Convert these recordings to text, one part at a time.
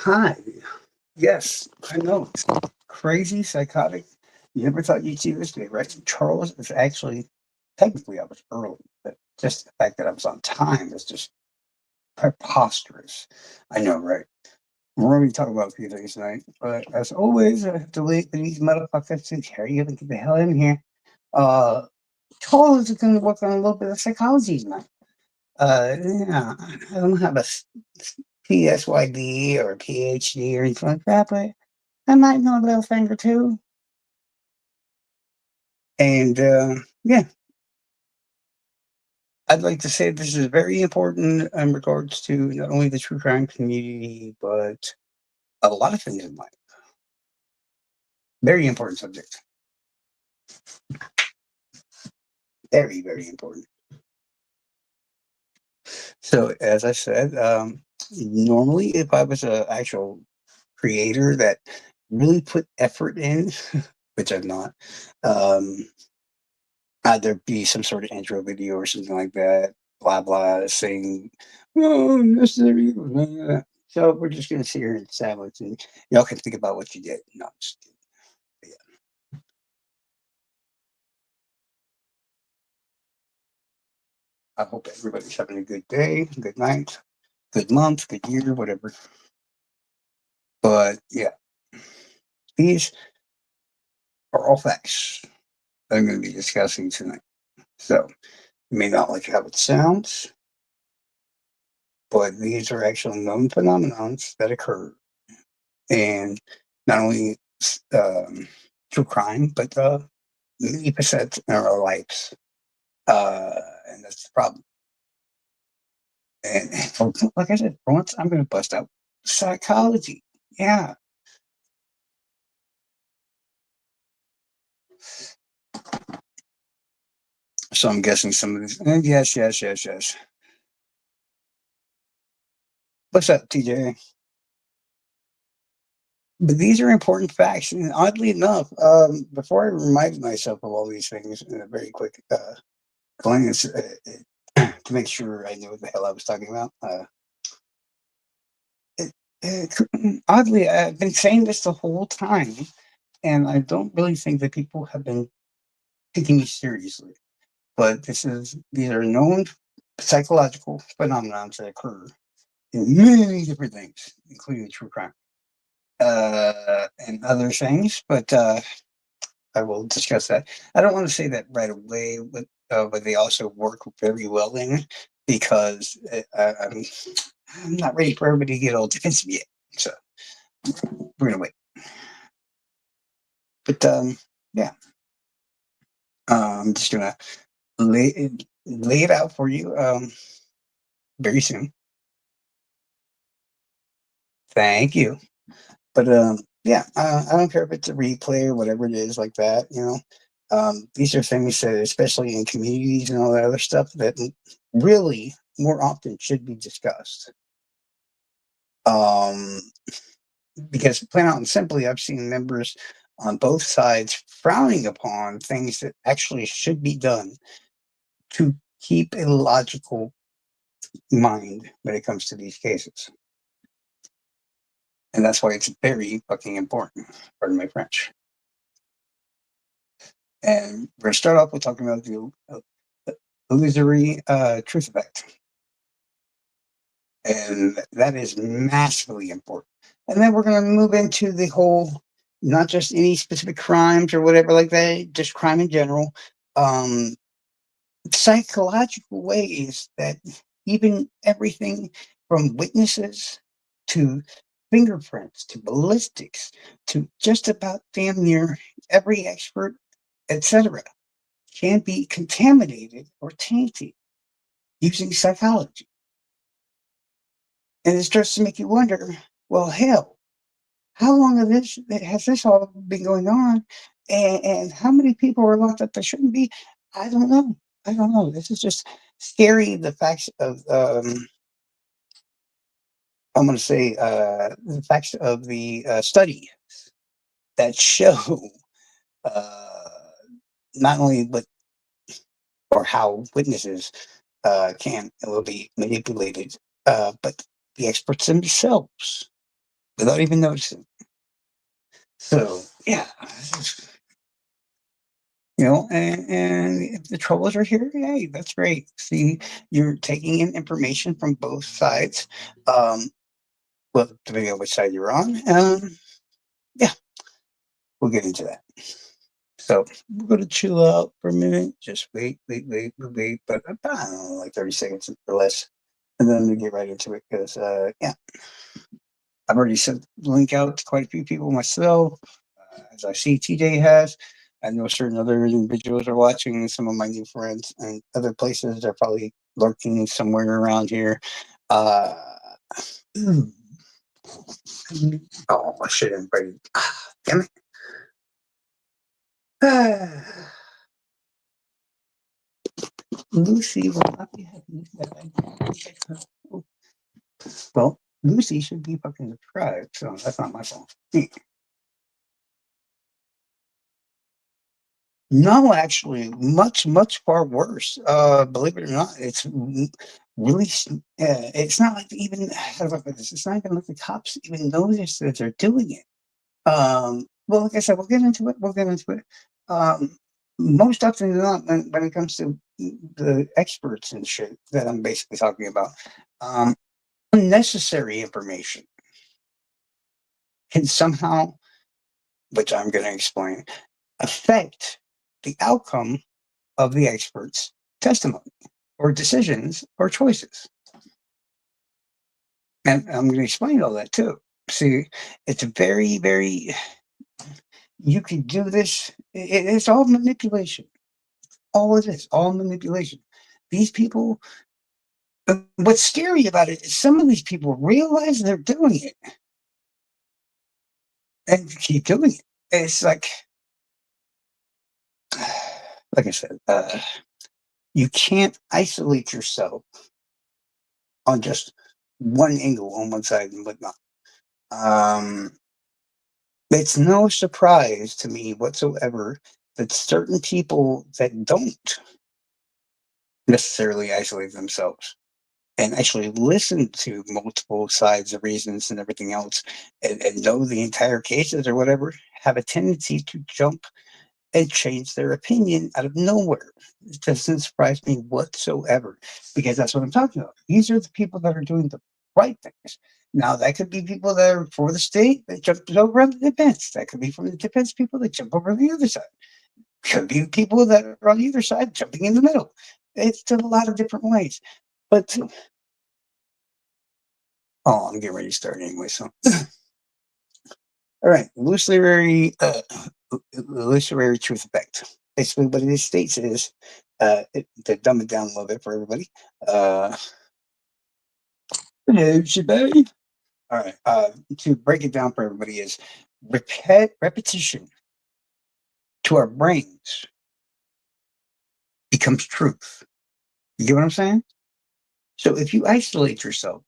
Hi. Yes, I know. It's crazy, psychotic. You never thought you'd see this day, right? Charles is actually, technically, I was early, but just the fact that I was on time is just preposterous. I know, right? We're going to talk about a few things tonight, but as always, I have to wait for these motherfuckers to hurry up and get the hell in here. Uh, Charles is going to work on a little bit of psychology tonight. Yeah, I don't have a PSYD or a PhD or anything like that, but I might know a little thing or two. And yeah, I'd like to say this is very important in regards to not only the true crime community, but a lot of things in life. Very important subject. Very, very important. So, as I said, normally if I was an actual creator that really put effort in, which I'm not, um, either be some sort of intro video or something like that, blah blah, saying, "Oh, necessary." Blah, blah, blah." So we're just gonna sit here and sandwich, and y'all can think about what you did. No, I'm just kidding. But yeah, I hope everybody's having a good day, good night, good month, good year, whatever. But yeah, these are all facts that I'm going to be discussing tonight. So you may not like how it sounds, but these are actually known phenomenons that occur and not only true crime, but many facets in our lives. And that's the problem. And like I said, for once, I'm going to bust out psychology. Yeah. So I'm guessing some of these. Yes, yes, yes, yes. What's up, TJ? But these are important facts. And oddly enough, before I remind myself of all these things in a very quick glance to make sure I knew what the hell I was talking about, it, oddly, I've been saying this the whole time, and I don't really think that people have been taking me seriously. But these are known psychological phenomena that occur in many different things, including true crime and other things. But I will discuss that. I don't want to say that right away, but they also work very well in it because I'm not ready for everybody to get all defensive yet. So we're gonna wait. But yeah, I'm just gonna lay it out for you very soon. Thank you. But yeah, I don't care if it's a replay or whatever it is like that. These are things that, especially in communities and all that other stuff, that really more often should be discussed. Um, because plain out and simply, I've seen members on both sides frowning upon things that actually should be done to keep a logical mind when it comes to these cases. And that's why it's very fucking important. Pardon my French. And we're going to start off with talking about the illusory truth effect. And that is massively important. And then we're going to move into the whole, not just any specific crimes or whatever like that, just crime in general, um, psychological ways that even everything from witnesses to fingerprints to ballistics to just about damn near every expert, etc., can be contaminated or tainted using psychology. And it starts to make you wonder, well, hell, how long has this all been going on? And how many people are locked up that shouldn't be? I don't know. I don't know. This is just scary. The facts of, I'm going to say, the facts of the study that show uh, not only what or how witnesses can and will be manipulated, but the experts themselves. without even noticing. So yeah, and if the troubles are here, hey, that's great. See, you're taking in information from both sides. Um, well, depending on which side you're on. Yeah, we'll get into that. So we're going to chill out for a minute. Just wait. But I don't know, like 30 seconds or less. And then we get right into it because, yeah, I've already sent the link out to quite a few people myself. As I see TJ has. I know certain other individuals are watching, some of my new friends, and other places are probably lurking somewhere around here. Uh, oh, I should have invited. Damn it. Lucy will not be happy that I. Well, Lucy should be fucking subscribed, so that's not my fault. No, actually, much far worse. Believe it or not, really. It's not like even how do I put this? It's not even like the cops even notice that they're doing it. Well, like I said, we'll get into it. We'll get into it. Um, Most often than not, when it comes to the experts and shit that I'm basically talking about, um, unnecessary information can somehow, which I'm going to explain, affect the outcome of the expert's testimony or decisions or choices. And I'm going to explain all that too. See, it's very, you can do this. It's all manipulation. All it is, all manipulation. These people, what's scary about it is some of these people realize they're doing it and keep doing it. It's like I said, you can't isolate yourself on just one angle on one side and whatnot. Um, it's no surprise to me whatsoever that certain people that don't necessarily isolate themselves and actually listen to multiple sides of reasons and everything else and know the entire cases or whatever have a tendency to jump and change their opinion out of nowhere. It doesn't surprise me whatsoever because that's what I'm talking about. These are the people that are doing the right things. Now, that could be people that are for the state that jump over on the defense. That could be from the defense people that jump over on the other side. Could be people that are on either side jumping in the middle. It's a lot of different ways. But, oh, I'm getting ready to start anyway. So, all right, illusory truth effect. Basically, what it states is, to dumb it down a little bit for everybody. Hello, shebang. All right, to break it down for everybody is repetition to our brains becomes truth. You get what I'm saying? So if you isolate yourself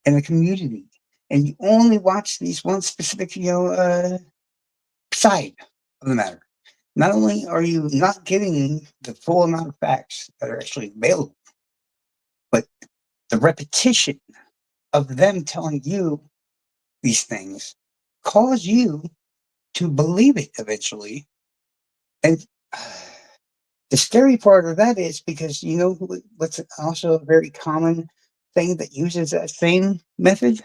in a community and you only watch these one specific, side of the matter, not only are you not getting the full amount of facts that are actually available, but the repetition of them telling you these things cause you to believe it eventually. And the scary part of that is because what's also a very common thing that uses that same method?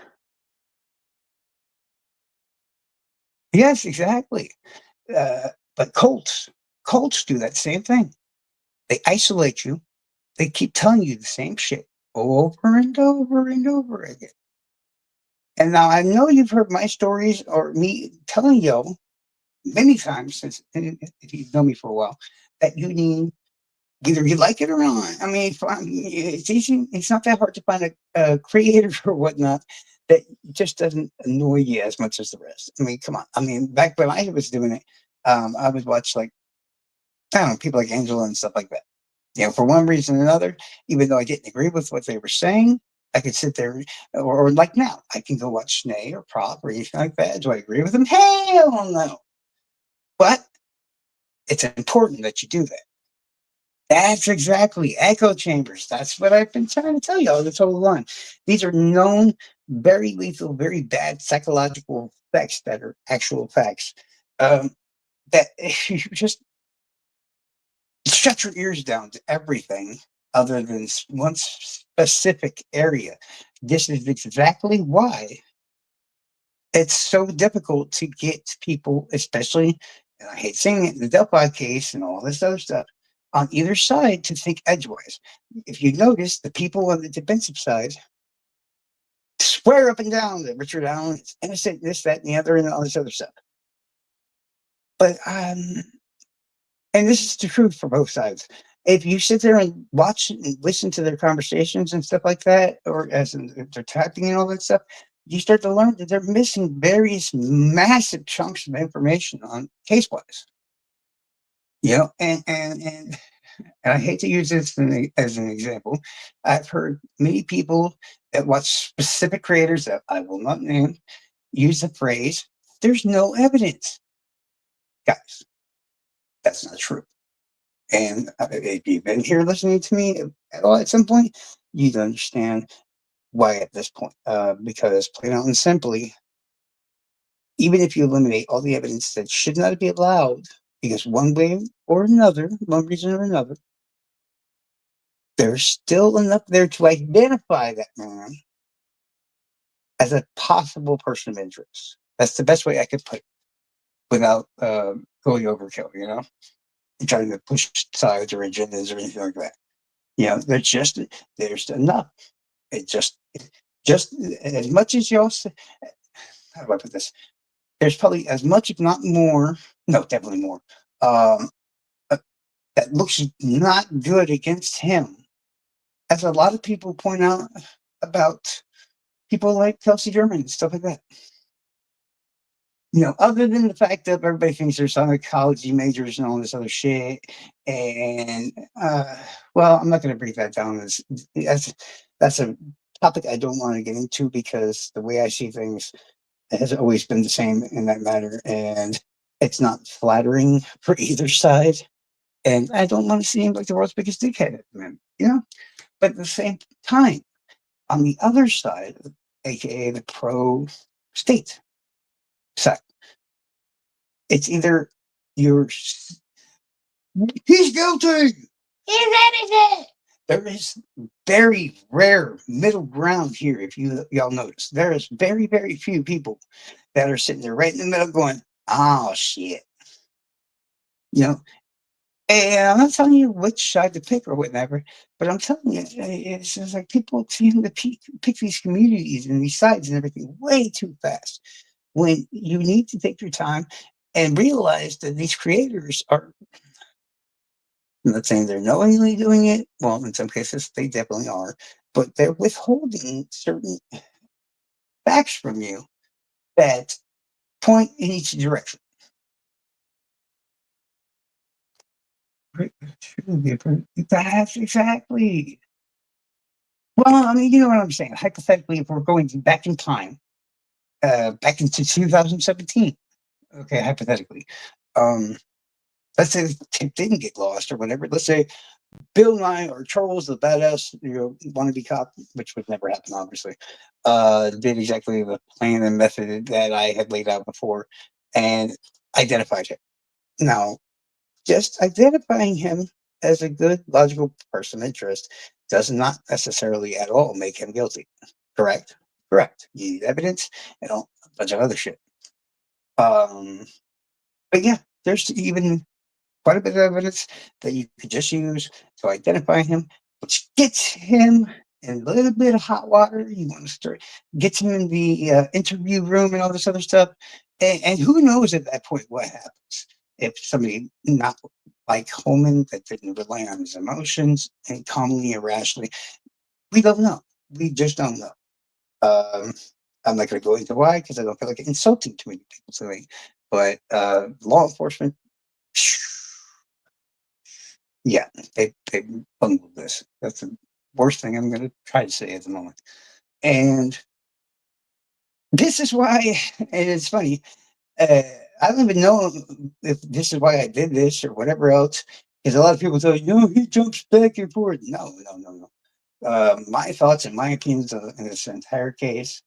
Yes, exactly. But cults do that same thing. They isolate you. They keep telling you the same shit over and over and over again. And now I know you've heard my stories or me telling you many times since if you've known me for a while that you need either you like it or not. I mean, it's easy. It's not that hard to find a creator or whatnot that just doesn't annoy you as much as the rest. I mean, come on. I mean, back when I was doing it, I would watch like I don't know people like Angela and stuff like that. For one reason or another, even though I didn't agree with what they were saying, I could sit there, or like now, I can go watch Snay or Prop or anything like that. Do I agree with them? Hell no. But it's important that you do that. That's exactly echo chambers. That's what I've been trying to tell you all this whole line. These are known very lethal, very bad psychological effects that are actual facts. Um, that if you just shut your ears down to everything other than one specific area. This is exactly why it's so difficult to get people, especially, and I hate saying it, the Delphi case and all this other stuff, on either side to think edgewise. If you notice, the people on the defensive side swear up and down that Richard Allen is innocent, this, that, and the other, and all this other stuff. But and this is the truth for both sides. If you sit there and watch and listen to their conversations and stuff like that, or as in they're typing and all that stuff, you start to learn that they're missing various massive chunks of information on case wise. You know, and I hate to use this as an example. I've heard many people that watch specific creators that I will not name use the phrase, "There's no evidence." Guys, that's not true. And if you've been here listening to me at all at some point, you'd understand why at this point. Because plain out and simply, even if you eliminate all the evidence that should not be allowed, because one way or another, one reason or another, there's still enough there to identify that man as a possible person of interest. That's the best way I could put it without going overkill, you know, and trying to push sides or agendas or anything like that. You know, there's enough. It just as much as y'all say, how do I put this? There's probably as much, if not more, no, definitely more, um, uh, that looks not good against him, as a lot of people point out about people like Kelsey German and stuff like that. You know, other than the fact that everybody thinks they're psychology majors and all this other shit, and well, I'm not going to break that down. That's that's a topic I don't want to get into because the way I see things has always been the same in that matter, and it's not flattering for either side. And I don't want to seem like the world's biggest dickhead, man. You know, but at the same time, on the other side, aka the pro state side, it's either you're he's guilty, he's innocent. There is very rare middle ground here. If y'all notice, there is very few people that are sitting there right in the middle, going, "Oh shit," you know. And I'm not telling you which side to pick or whatever, but I'm telling you, it's just like people seem to pick these communities and these sides and everything way too fast. When you need to take your time and realize that these creators are, I'm not saying they're knowingly doing it. Well, in some cases, they definitely are, but they're withholding certain facts from you that point in each direction. That's exactly. Well, I mean, you know what I'm saying. Hypothetically, if we're going back in time, back into 2017, okay, hypothetically, um, let's say the tape didn't get lost or whatever. Let's say Bill Nye or Charles, the badass, you know, wannabe cop, which would never happen, obviously, did exactly the plan and method that I had laid out before and identified him. Now, just identifying him as a good, logical person of interest does not necessarily at all make him guilty. Correct? Correct. You need evidence and a bunch of other shit. Um, but yeah, there's even quite a bit of evidence that you could just use to identify him, which gets him in a little bit of hot water. You want to start, gets him in the interview room and all this other stuff. And who knows at that point what happens if somebody not like Holman that didn't rely on his emotions and calmly and rationally. We don't know. We just don't know. Um, I'm not going to go into why because I don't feel like insulting too many people today. But law enforcement, yeah, they bungled this. That's the worst thing I'm going to try to say at the moment. And this is why, and it's funny. Uh, I don't even know if this is why I did this or whatever else. Because a lot of people say, you know, he jumps back and forth. No. My thoughts and my opinions in this entire case.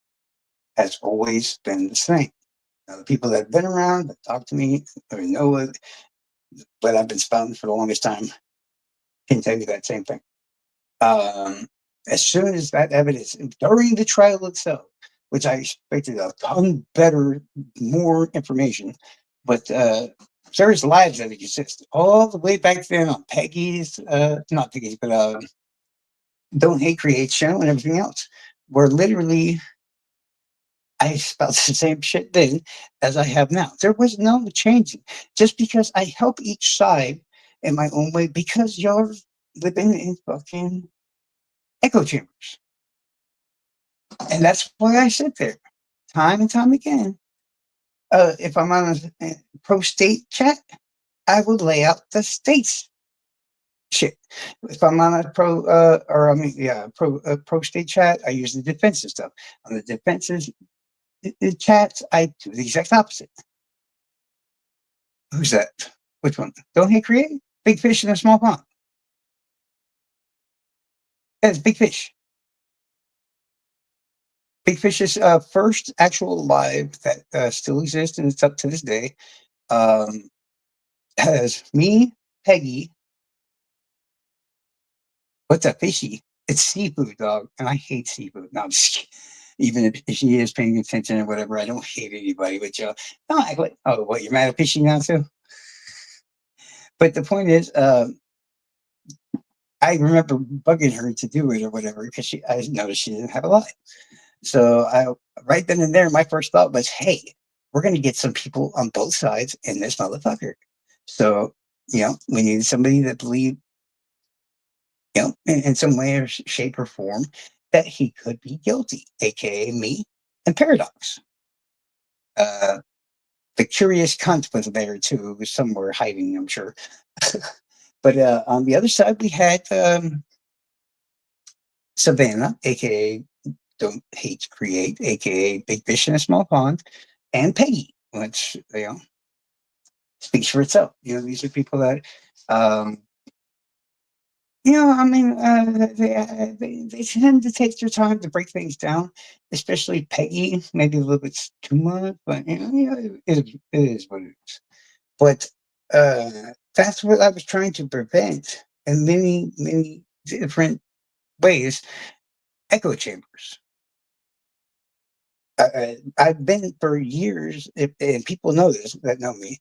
has always been the same. Now, the people that have been around, that talk to me, or know what I've been spouting for the longest time, can tell you that same thing. Um, as soon as that evidence during the trial itself, which I expected a ton better, more information, but there's lives that exist all the way back then on Peggy's, not Peggy's, but Don't Hate Create show and everything else, where literally I felt the same shit then as I have now. There was no changing. Just because I help each side in my own way, because you're living in fucking echo chambers. And that's why I sit there time and time again. If I'm on a pro state chat, I would lay out the states shit. If I'm on a pro state chat, I use the defensive stuff. On the defensive chats, I do the exact opposite. Who's that? Which one? Don't he create? Big fish in a small pond. That's Big Fish. Big Fish's first actual live that still exists and it's up to this day. Um, has me, Peggy. What's a fishy? It's seafood, dog, and I hate seafood. No, I'm just kidding. Even if she is paying attention or whatever, I don't hate anybody. But don't act like, oh, what, you're mad at fishy now too? But the point is, I remember bugging her to do it or whatever because I noticed she didn't have a life. So I right then and there, my first thought was, hey, we're going to get some people on both sides in this motherfucker. So we need somebody that believed in some way or shape or form that he could be guilty, aka me and Paradox. Uh, the curious cunt was there too, who was somewhere hiding, I'm sure. But on the other side, we had Savannah, aka Don't Hate Create, aka Big Fish in a Small Pond, and Peggy, which speaks for itself. These are people that um, I mean, they tend to take their time to break things down, especially Peggy, maybe a little bit too much, but it is what it is. But that's what I was trying to prevent in many, many different ways. Echo chambers. I've been for years, and people know this that know me,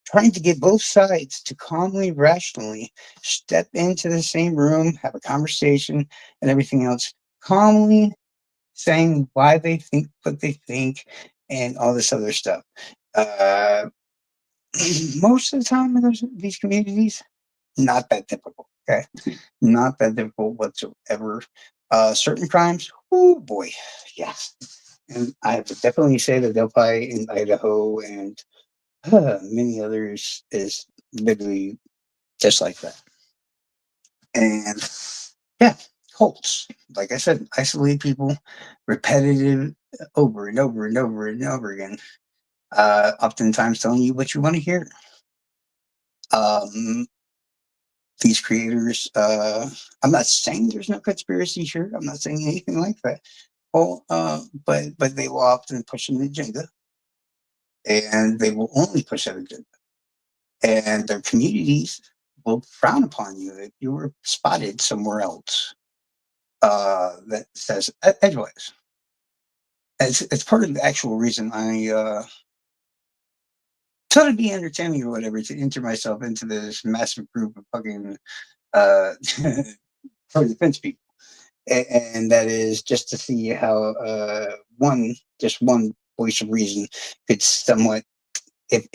trying to get both sides to calmly, rationally step into the same room, have a conversation, and everything else, calmly saying why they think what they think, and all this other stuff. Uh, Most of the time in these communities, not that difficult. Okay, not that difficult whatsoever. Certain crimes, oh boy, yes. And I have to definitely say that Delphi in Idaho and many others is literally just like that. And yeah, cults, like I said, isolate people, repetitive over and over and over and over again. Oftentimes telling you what you want to hear. Um, these creators, I'm not saying there's no conspiracy here. I'm not saying anything like that. Well, but they will often push an agenda, and they will only push that agenda. And their communities will frown upon you if you were spotted somewhere else that says edgewise. It's part of the actual reason I try to be entertaining or whatever to enter myself into this massive group of fucking uh, pro defense people. And that is just to see how just one voice of reason could somewhat, if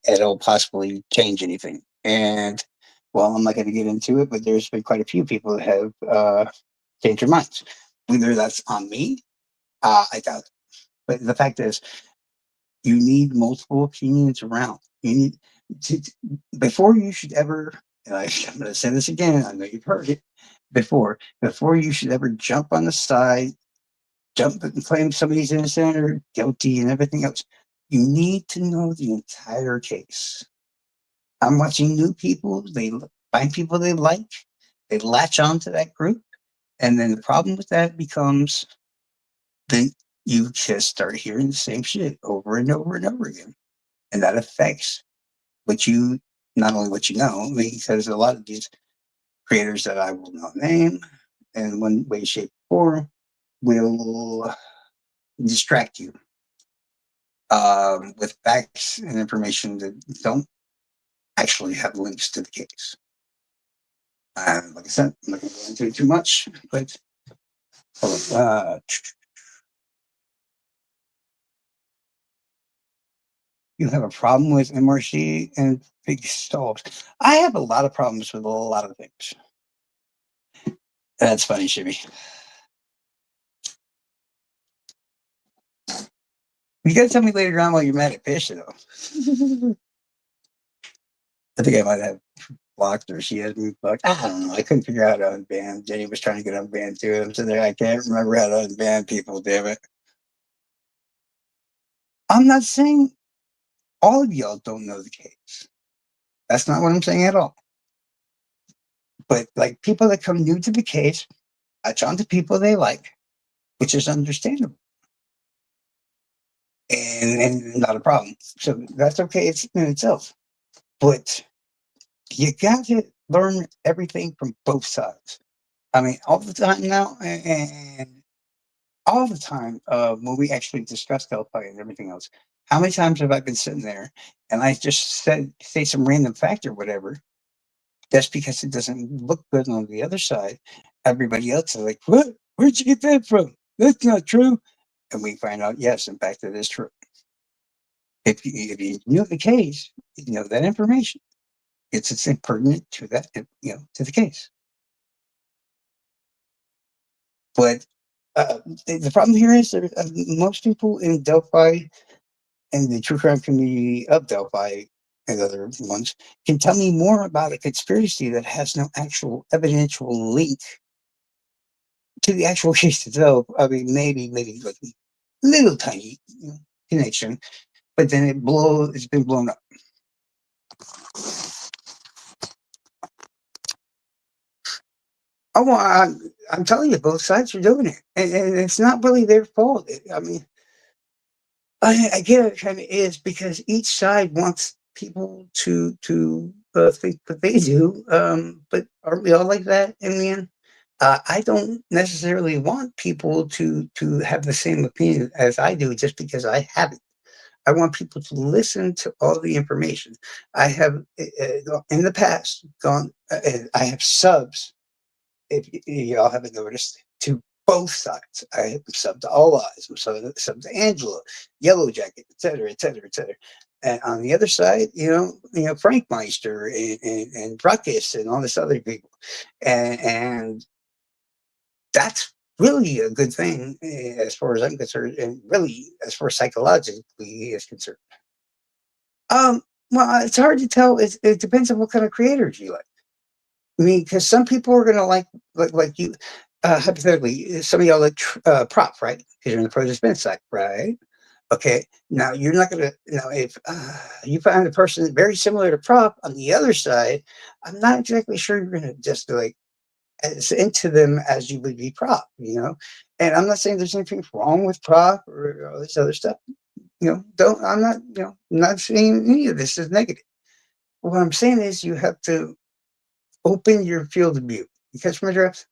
at all possibly, change anything. And well, I'm not going to get into it, but there's been quite a few people that have changed their minds. Whether that's on me, I doubt it. But the fact is, you need multiple opinions around. You need to, before you should ever. And I'm going to say this again. I know you've heard it before you should ever jump on the side, jump and claim somebody's innocent or guilty and everything else. You need to know the entire case. I'm watching new people. They find people they like. They latch on to that group. And then the problem with that becomes then you just start hearing the same shit over and over and over again. And that affects what you, not only what you know, I mean, because a lot of these creators that I will not name in one way, shape, or form will distract you with facts and information that don't actually have links to the case. Like I said, I'm not going to go into it too much, but you have a problem with MRC and big stalls. I have a lot of problems with a lot of things. That's funny, Shimmy. You got to tell me later on why you're mad at Fish, though. I think I might have blocked her. She has me blocked. I don't know. I couldn't figure out how to unban. Jenny was trying to get unbanned too. I'm sitting there. I can't remember how to unban people. Damn it. I'm not saying all of y'all don't know the case. That's not what I'm saying at all. But like people that come new to the case, latch on to people they like, which is understandable and not a problem. So that's okay in itself. But you got to learn everything from both sides. I mean, all the time now, and all the time when we actually discuss Delphi and everything else. How many times have I been sitting there and I just say some random fact or whatever? That's because it doesn't look good on the other side. Everybody else is like, "What? Where'd you get that from? That's not true." And we find out, yes, in fact, it is true. If you knew the case, you know that information. It's pertinent to that, to the case. But the problem here is that most people in Delphi and the true crime community of Delphi and other ones can tell me more about a conspiracy that has no actual evidential link to the actual case itself. I mean, maybe like a little tiny connection, but then it's been blown up. Oh, well, I'm telling you, both sides are doing it, and it's not really their fault. I mean, I get it kind of is because each side wants people to think what they do. But aren't we all like that in the end? I don't necessarily want people to have the same opinion as I do just because I have it. I want people to listen to all the information. I have in the past gone. I have subs if y'all haven't noticed, to both sides. I am sub to All Eyes, I'm sub to Angela, Yellow Jacket, et cetera, et cetera, et cetera. And on the other side, Frank Meister and Ruckus and all this other people. And that's really a good thing as far as I'm concerned, and really as far as psychologically is concerned. Um, well, it's hard to tell. It depends on what kind of creators you like. I mean, because some people are gonna like you, hypothetically, some of y'all like prop, right? Because you're in the produce spin side, right? Okay, now you're not gonna now if you find a person very similar to prop on the other side, I'm not exactly sure you're gonna just like as into them as you would be prop, And I'm not saying there's anything wrong with prop or all this other stuff. Don't I'm not not saying any of this is negative. What I'm saying is you have to open your field of view. You catch my drift?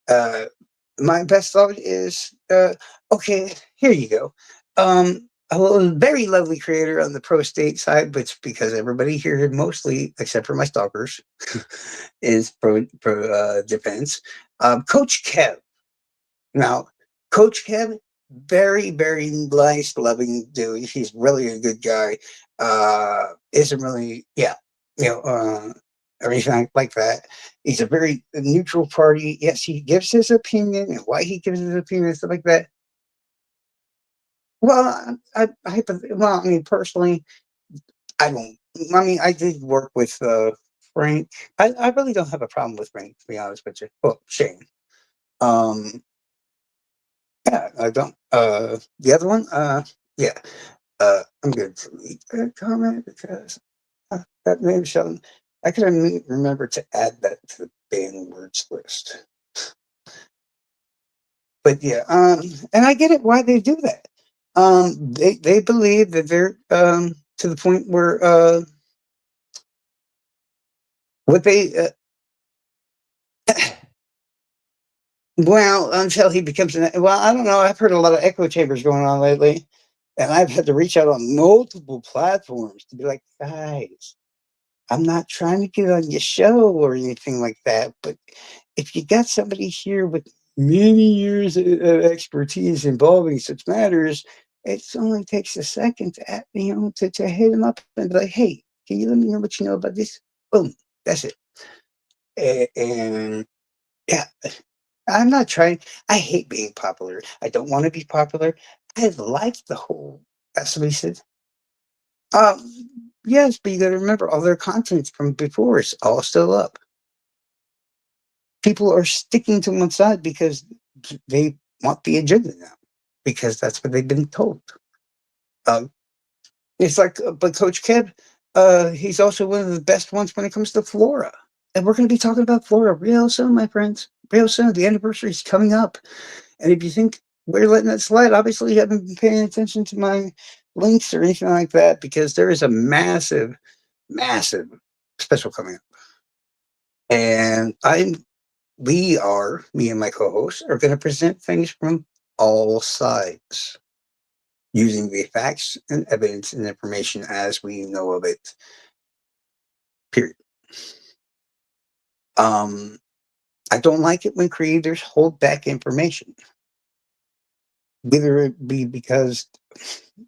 Uh, my best thought is okay, here you go. Very lovely creator on the pro state side, but it's because everybody here, mostly except for my stalkers, is pro defense. Coach Kev. Now, Coach Kev, very, very nice, loving dude. He's really a good guy. Isn't really, yeah, or anything like that. He's a very neutral party. Yes, he gives his opinion and why he gives his opinion and stuff like that. Well, I mean, personally, I don't. I mean, I did work with Frank. I really don't have a problem with Frank, to be honest with you. Well, Shane. Um, Yeah, I don't. The other one, yeah, I'm going to delete that comment because that name Sheldon. I couldn't remember to add that to the banned words list. But yeah, and I get it why they do that. They believe that they're to the point where what they well, until he becomes an well, I don't know. I've heard a lot of echo chambers going on lately, and I've had to reach out on multiple platforms to be like, guys, I'm not trying to get on your show or anything like that, but if you got somebody here with many years of expertise involving such matters, it only takes a second to, to hit them up and be like, hey, can you let me know what you know about this? Boom, that's it. And yeah, I'm not trying. I hate being popular. I don't want to be popular. I like the whole. That's what he said. Yes, but you got to remember all their content from before is all still up. People are sticking to one side because they want the agenda now, because that's what they've been told. Um, it's like, but Coach Keb, he's also one of the best ones when it comes to Flora. And we're going to be talking about Flora real soon, my friends. Real soon. The anniversary is coming up. And if you think we're letting that slide, obviously you haven't been paying attention to my links or anything like that, because there is a massive, massive special coming up. And me and my co-host are going to present things from all sides using the facts and evidence and information as we know of it. Period. Um, I don't like it when creators hold back information, whether it be because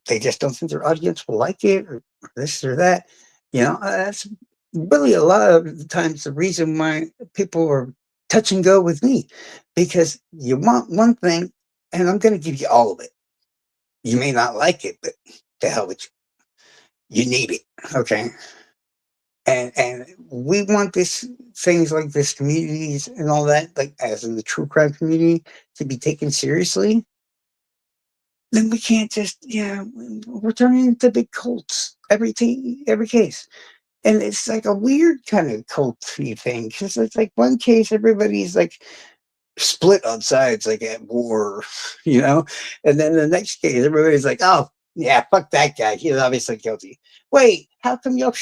they just don't think their audience will like it, or this or that. That's really a lot of the times the reason why people are touch and go with me, because you want one thing and I'm going to give you all of it. You may not like it, but to hell with you. You need it. Okay. And we want this things like this communities and all that, like as in the true crime community, to be taken seriously. Then we can't just, we're turning into big cults every case. And it's like a weird kind of culty thing, because it's like one case everybody's like split on sides, like at war, you know, and then the next case everybody's like, oh yeah, fuck that guy, he's obviously guilty. Wait, how come y'all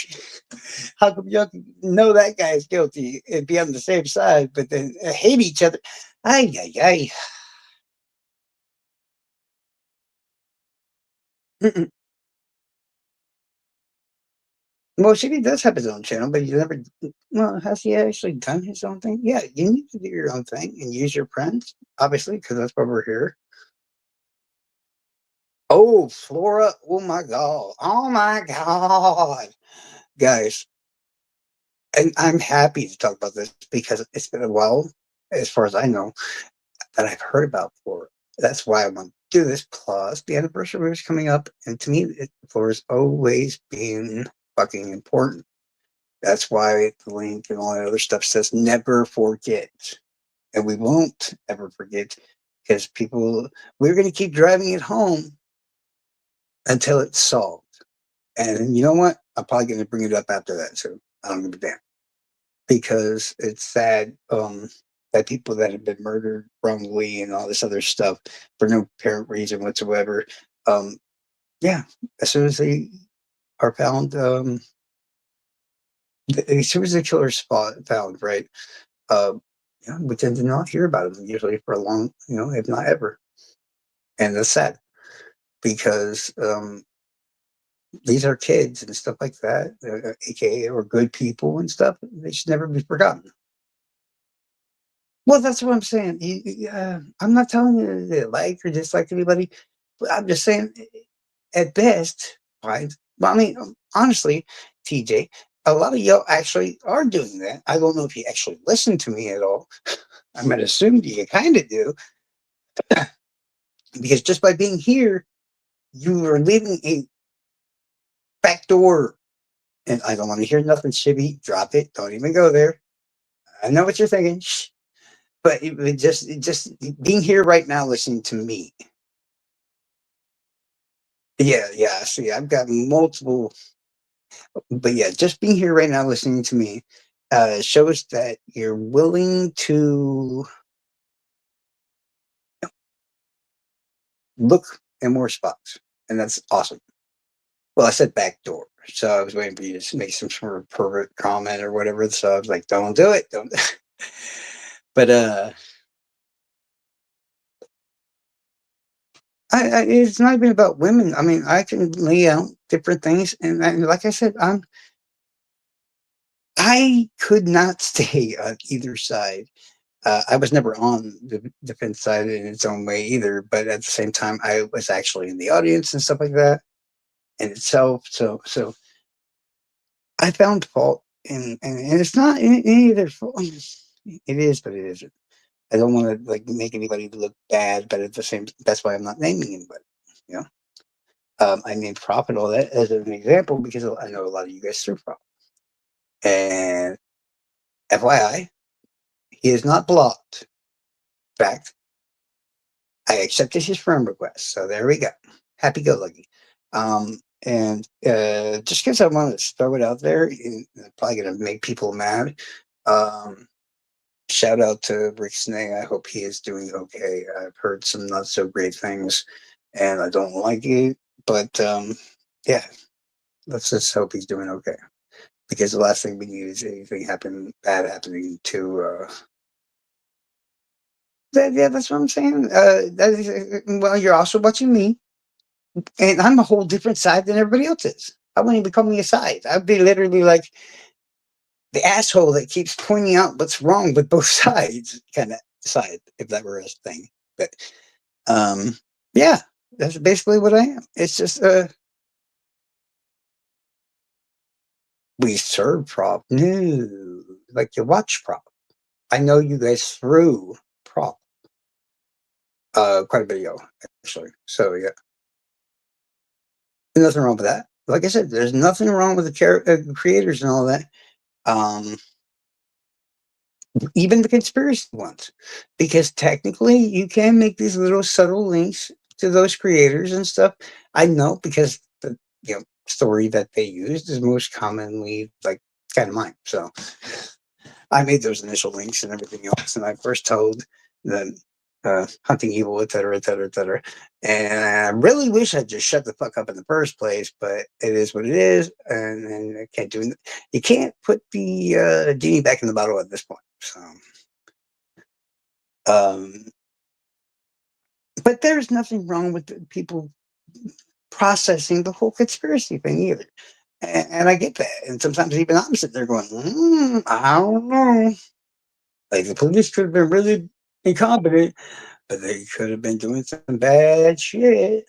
know that guy is guilty and be on the same side, but then hate each other? Ay, ay, ay. Mm-mm. Well, Shitty does have his own channel, but you never. Well, has he actually done his own thing? Yeah, you need to do your own thing and use your friends, obviously, because that's why we're here. Oh, Flora! Oh my god! Oh my god, guys! And I'm happy to talk about this because it's been a while, as far as I know, that I've heard about Flora. That's why I want to do this. Plus, the anniversary is coming up, and to me, Flora's always been fucking important. That's why the link and all that other stuff says never forget. And we won't ever forget, because we're going to keep driving it home until it's solved. And you know what? I'm probably going to bring it up after that too. I don't give a damn, because it's sad that people that have been murdered wrongly and all this other stuff for no apparent reason whatsoever. Um, yeah, as soon as they are found, as soon as the killer's found, right? Uh, we tend to not hear about them usually for a long, if not ever. And that's sad, because these are kids and stuff like that, aka or good people and stuff. They should never be forgotten. Well, that's what I'm saying. I'm not telling you to like or dislike anybody, but I'm just saying, at best, right? Well, I mean, honestly, TJ, a lot of y'all actually are doing that. I don't know if you actually listen to me at all. I'm going to assume you kind of do, because just by being here, you are leaving a back door. And I don't want to hear nothing shibby. Drop it. Don't even go there. I know what you're thinking. Shh. But just being here right now, listening to me. Yeah, yeah. See, I've got multiple, but yeah, just being here right now, listening to me, shows that you're willing to look in more spots, and that's awesome. Well, I said back door, so I was waiting for you to make some sort of pervert comment or whatever. So I was like, "Don't do it, don't." But it's not even about women. I mean, I can lay out different things, and like I said, I could not stay on either side. I was never on the defense side in its own way either, but at the same time, I was actually in the audience and stuff like that in itself. So I found fault, and it's not any of their fault. It is, but it isn't. I don't want to like make anybody look bad, but at the same, that's why I'm not naming anybody. You know, I named Prop and all that as an example because I know a lot of you guys through Prop. And FYI, he is not blocked. In fact, I accepted his friend request. So there we go. Happy go lucky. And just because I wanted to throw it out there, and I'm probably going to make people mad. Um, Shout out to Rick Snake. I hope he is doing okay. I've heard some not so great things, and I don't like it. But yeah, let's just hope he's doing okay. Because the last thing we need is anything bad happening to yeah, that's what I'm saying. That is, well, you're also watching me, and I'm a whole different side than everybody else is. I wouldn't even call me a side. I'd be literally like the asshole that keeps pointing out what's wrong with both sides, kind of side, if that were a thing. But um, yeah, that's basically what I am. It's just we serve prop. No, like you watch prop. I know you guys through prop quite a bit ago, actually. So yeah, nothing wrong with that. Like I said, there's nothing wrong with the creators and all that. Um, Even the conspiracy ones, because technically you can make these little subtle links to those creators and stuff. I know because the story that they used is most commonly like kind of mine. So I made those initial links and everything else, and I first told them hunting evil, et cetera, et cetera, et cetera. And I really wish I'd just shut the fuck up in the first place, but it is what it is, and I can't do it. You can't put the genie back in the bottle at this point. So, um, but there's nothing wrong with the people processing the whole conspiracy thing either. And I get that. And sometimes even I'm sitting there going, I don't know. Like the police could have been really incompetent, but they could have been doing some bad shit.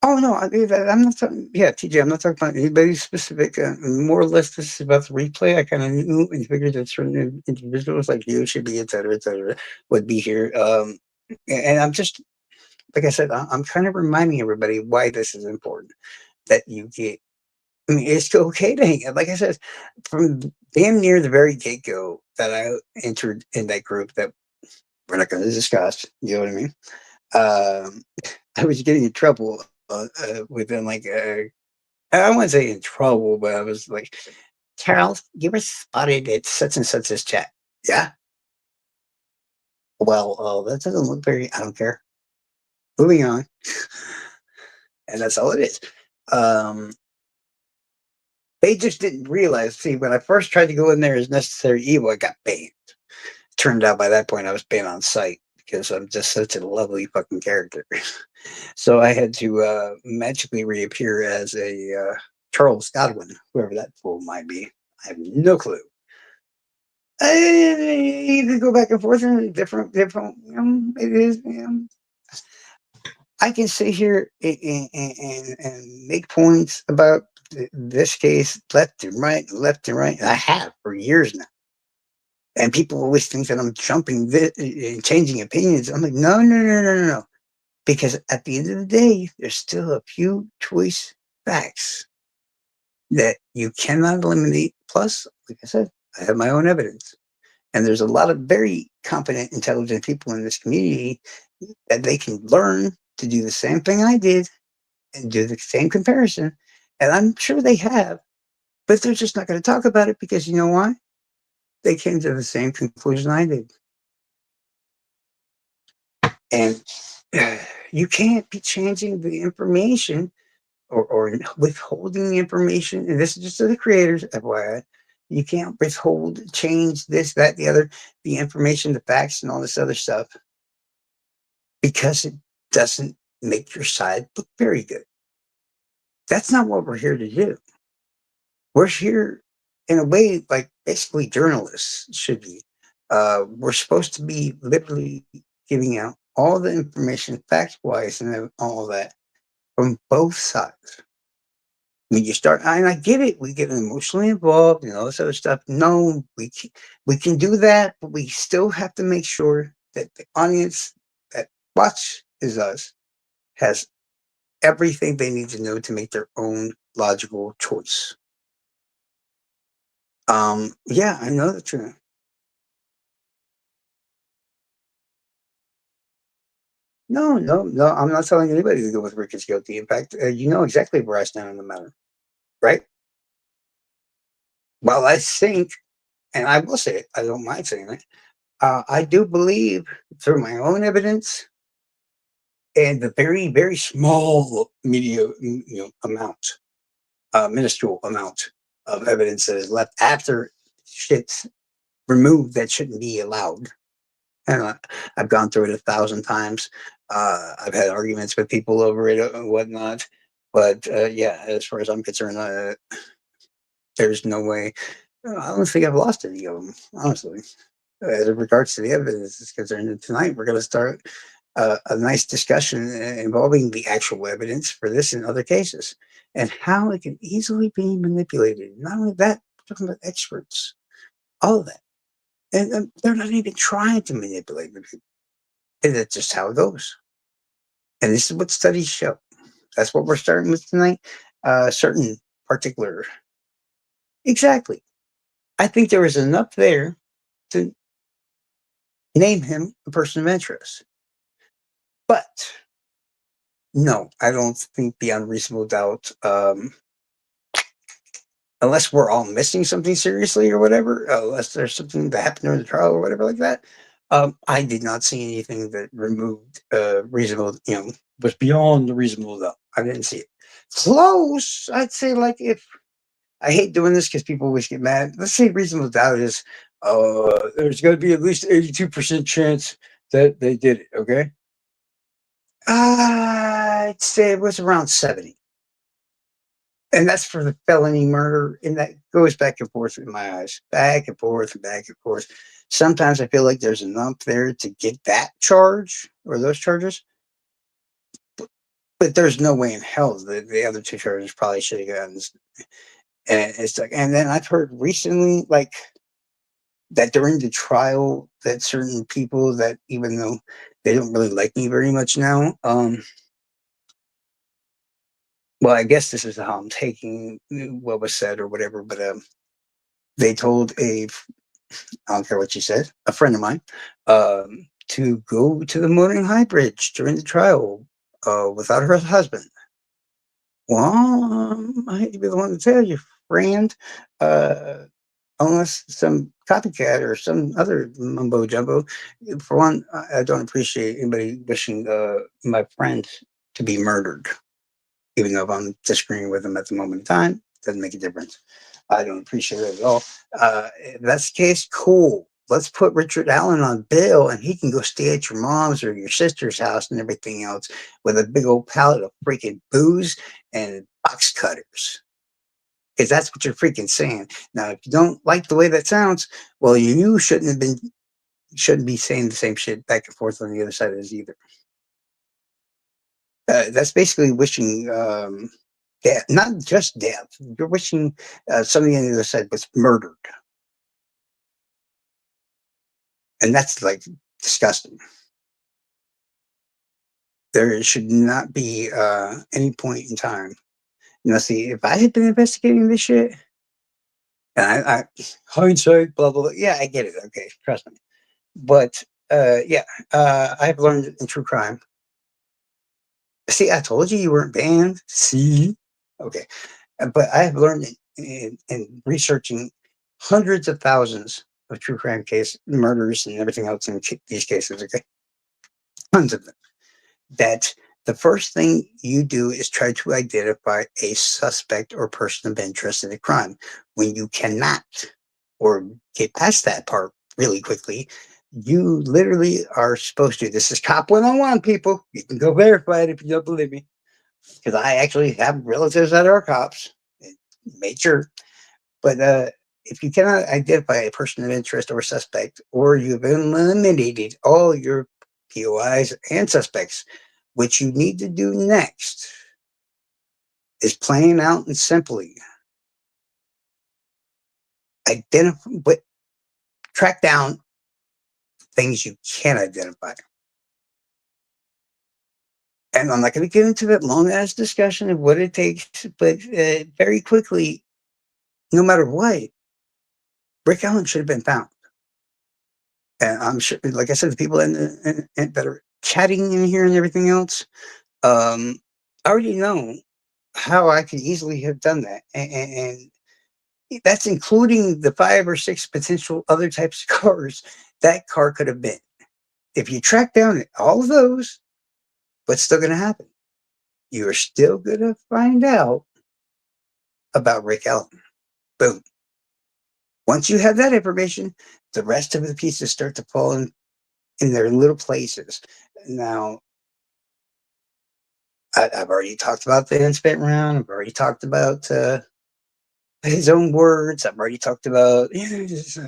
Oh no, I'm not talking. Yeah, TJ, I'm not talking about anybody specific. More or less, this is about the replay. I kind of knew and figured that certain individuals like you should be, et cetera, would be here. And I'm just, like I said, I'm kind of reminding everybody why this is important. That you get. I mean, it's okay to hang out. Like I said, from damn near the very get go that I entered in that group that we're not going to discuss. You know what I mean? Um, I was getting in trouble within like I wouldn't say in trouble, but I was like, Carol, you were spotted at such and such as chat. Yeah. Well, that doesn't look very. I don't care. Moving on, and that's all it is. Um, they just didn't realize. See, when I first tried to go in there as necessary evil, I got banned. Turned out by that point I was banned on site because I'm just such a lovely fucking character. So I had to magically reappear as a Charles Godwin, whoever that fool might be. I have no clue. You could go back and forth and different. It is. I can sit here and make points about this case left and right. And I have for years now. And people always think that I'm jumping and changing opinions. I'm like, no, no, no, no, no, no. Because at the end of the day, there's still a few choice facts that you cannot eliminate. Plus, like I said, I have my own evidence. And there's a lot of very competent, intelligent people in this community that they can learn to do the same thing I did and do the same comparison. And I'm sure they have, but they're just not going to talk about it because you know why? They came to the same conclusion I did. And you can't be changing the information or withholding the information. And this is just to the creators, FYI. You can't withhold, change this, that, the other, the information, the facts, and all this other stuff because it doesn't make your side look very good. That's not what we're here to do. We're here in a way like basically journalists should be. We're supposed to be literally giving out all the information fact wise and all that from both sides. When you start, and I get it, we get emotionally involved and all this other stuff. No, we can do that, but we still have to make sure that the audience that watch is us has everything they need to know to make their own logical choice. Yeah, I know the truth. No, no, no. I'm not telling anybody to go with Rick is guilty. In fact, you know exactly where I stand on the matter, right? Well, I think, and I will say it, I don't mind saying it. I do believe through my own evidence and the very, very small media, amount, minuscule amount of evidence that is left after shit's removed that shouldn't be allowed. And I've gone through it 1,000 times. I've had arguments with people over it and whatnot. But yeah, as far as I'm concerned, there's no way. I don't think I've lost any of them, honestly. As regards to the evidence is concerned, and tonight we're going to start a nice discussion involving the actual evidence for this and other cases and how it can easily be manipulated. Not only that, we're talking about experts, all of that. And they're not even trying to manipulate the people. And that's just how it goes. And this is what studies show. That's what we're starting with tonight. Certain particular. Exactly. I think there is enough there to name him a person of interest. But no, I don't think beyond reasonable doubt, unless we're all missing something seriously or whatever, unless there's something that happened during the trial or whatever like that. I did not see anything that removed reasonable, was beyond the reasonable doubt. I didn't see it. Close, I'd say, like if I hate doing this because people always get mad. Let's say reasonable doubt is there's going to be at least 82% chance that they did it. Okay, I'd say it was around 70. And that's for the felony murder, and that goes back and forth in my eyes, back and forth and back and forth. Sometimes I feel like there's enough there to get that charge or those charges, but there's no way in hell the other two charges probably should have gotten. And it's like, and then I've heard recently, like that during the trial, that certain people that even though they don't really like me very much now, well, I guess this is how I'm taking what was said or whatever, but they told I don't care what she said, a friend of mine, to go to the Motoring High Bridge during the trial without her husband. Well, I hate to be the one to tell you, friend, uh, unless some copycat or some other mumbo jumbo. For one, I don't appreciate anybody wishing my friend to be murdered, even though if I'm disagreeing with them at the moment in time, doesn't make a difference. I don't appreciate it at all. If that's the case, cool. Let's put Richard Allen on bail and he can go stay at your mom's or your sister's house and everything else with a big old pallet of freaking booze and box cutters. Because that's what you're freaking saying. Now, if you don't like the way that sounds, well, you shouldn't be saying the same shit back and forth on the other side of this either. That's basically wishing death, not just death. You're wishing somebody on the other side was murdered, and that's like disgusting. There should not be any point in time. See, if I had been investigating this shit, and I hindsight, blah blah blah. Yeah, I get it. Okay, trust me. But yeah, I've learned in true crime. See, I told you weren't banned. See, okay, but I have learned in researching hundreds of thousands of true crime case, murders and everything else in these cases. Okay, tons of them. That the first thing you do is try to identify a suspect or person of interest in a crime. When you cannot or get past that part really quickly, you literally are supposed to. This is cop 101, people. You can go verify it if you don't believe me. Because I actually have relatives that are cops. Made sure. But if you cannot identify a person of interest or suspect, or you've eliminated all your POIs and suspects, what you need to do next is plain out and simply identify, but track down things you can identify. And I'm not going to get into that long ass discussion of what it takes, but very quickly, no matter what, Rick Allen should have been found. And I'm sure, like I said, the people that are chatting in here and everything else, I already know how I could easily have done that. And that's including the 5 or 6 potential other types of cars that car could have been. If you track down all of those, what's still going to happen? You're still going to find out about Rick Allen. Boom. Once you have that information, the rest of the pieces start to fall in their little places. Now, I've already talked about the unspent round. I've already talked about his own words. I've already talked about.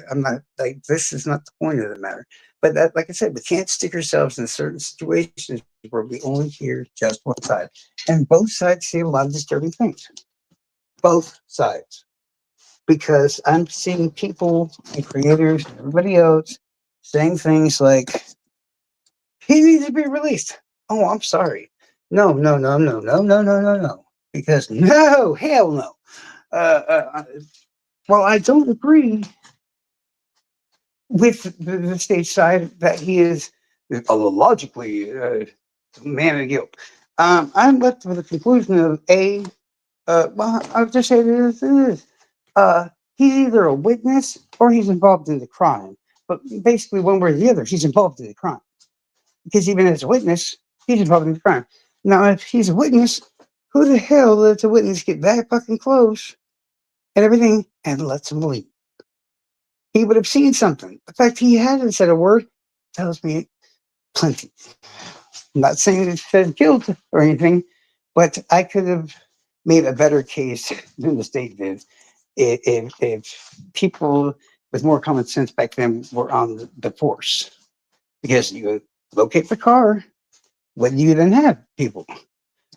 I'm not like this is not the point of the matter. But that, like I said, we can't stick ourselves in certain situations where we only hear just one side, and both sides say a lot of disturbing things. Both sides, because I'm seeing people and creators, and everybody else, saying things like, "He needs to be released." Oh, I'm sorry. No, no, no, no, no, no, no, no, no. Because no, hell no. Well, I don't agree with the state side that he is logically man of guilt. I'm left with the conclusion of well, I'll just say this: it is. He's either a witness or he's involved in the crime. But basically, one way or the other, he's involved in the crime because even as a witness, he's involved in the crime. Now, if he's a witness, who the hell lets a witness get that fucking close and everything and lets him leave? He would have seen something. The fact he hadn't said a word tells me plenty. I'm not saying it said guilt or anything, but I could have made a better case than the state did if people with more common sense back then were on the force. Because you locate the car, what do you then have, people?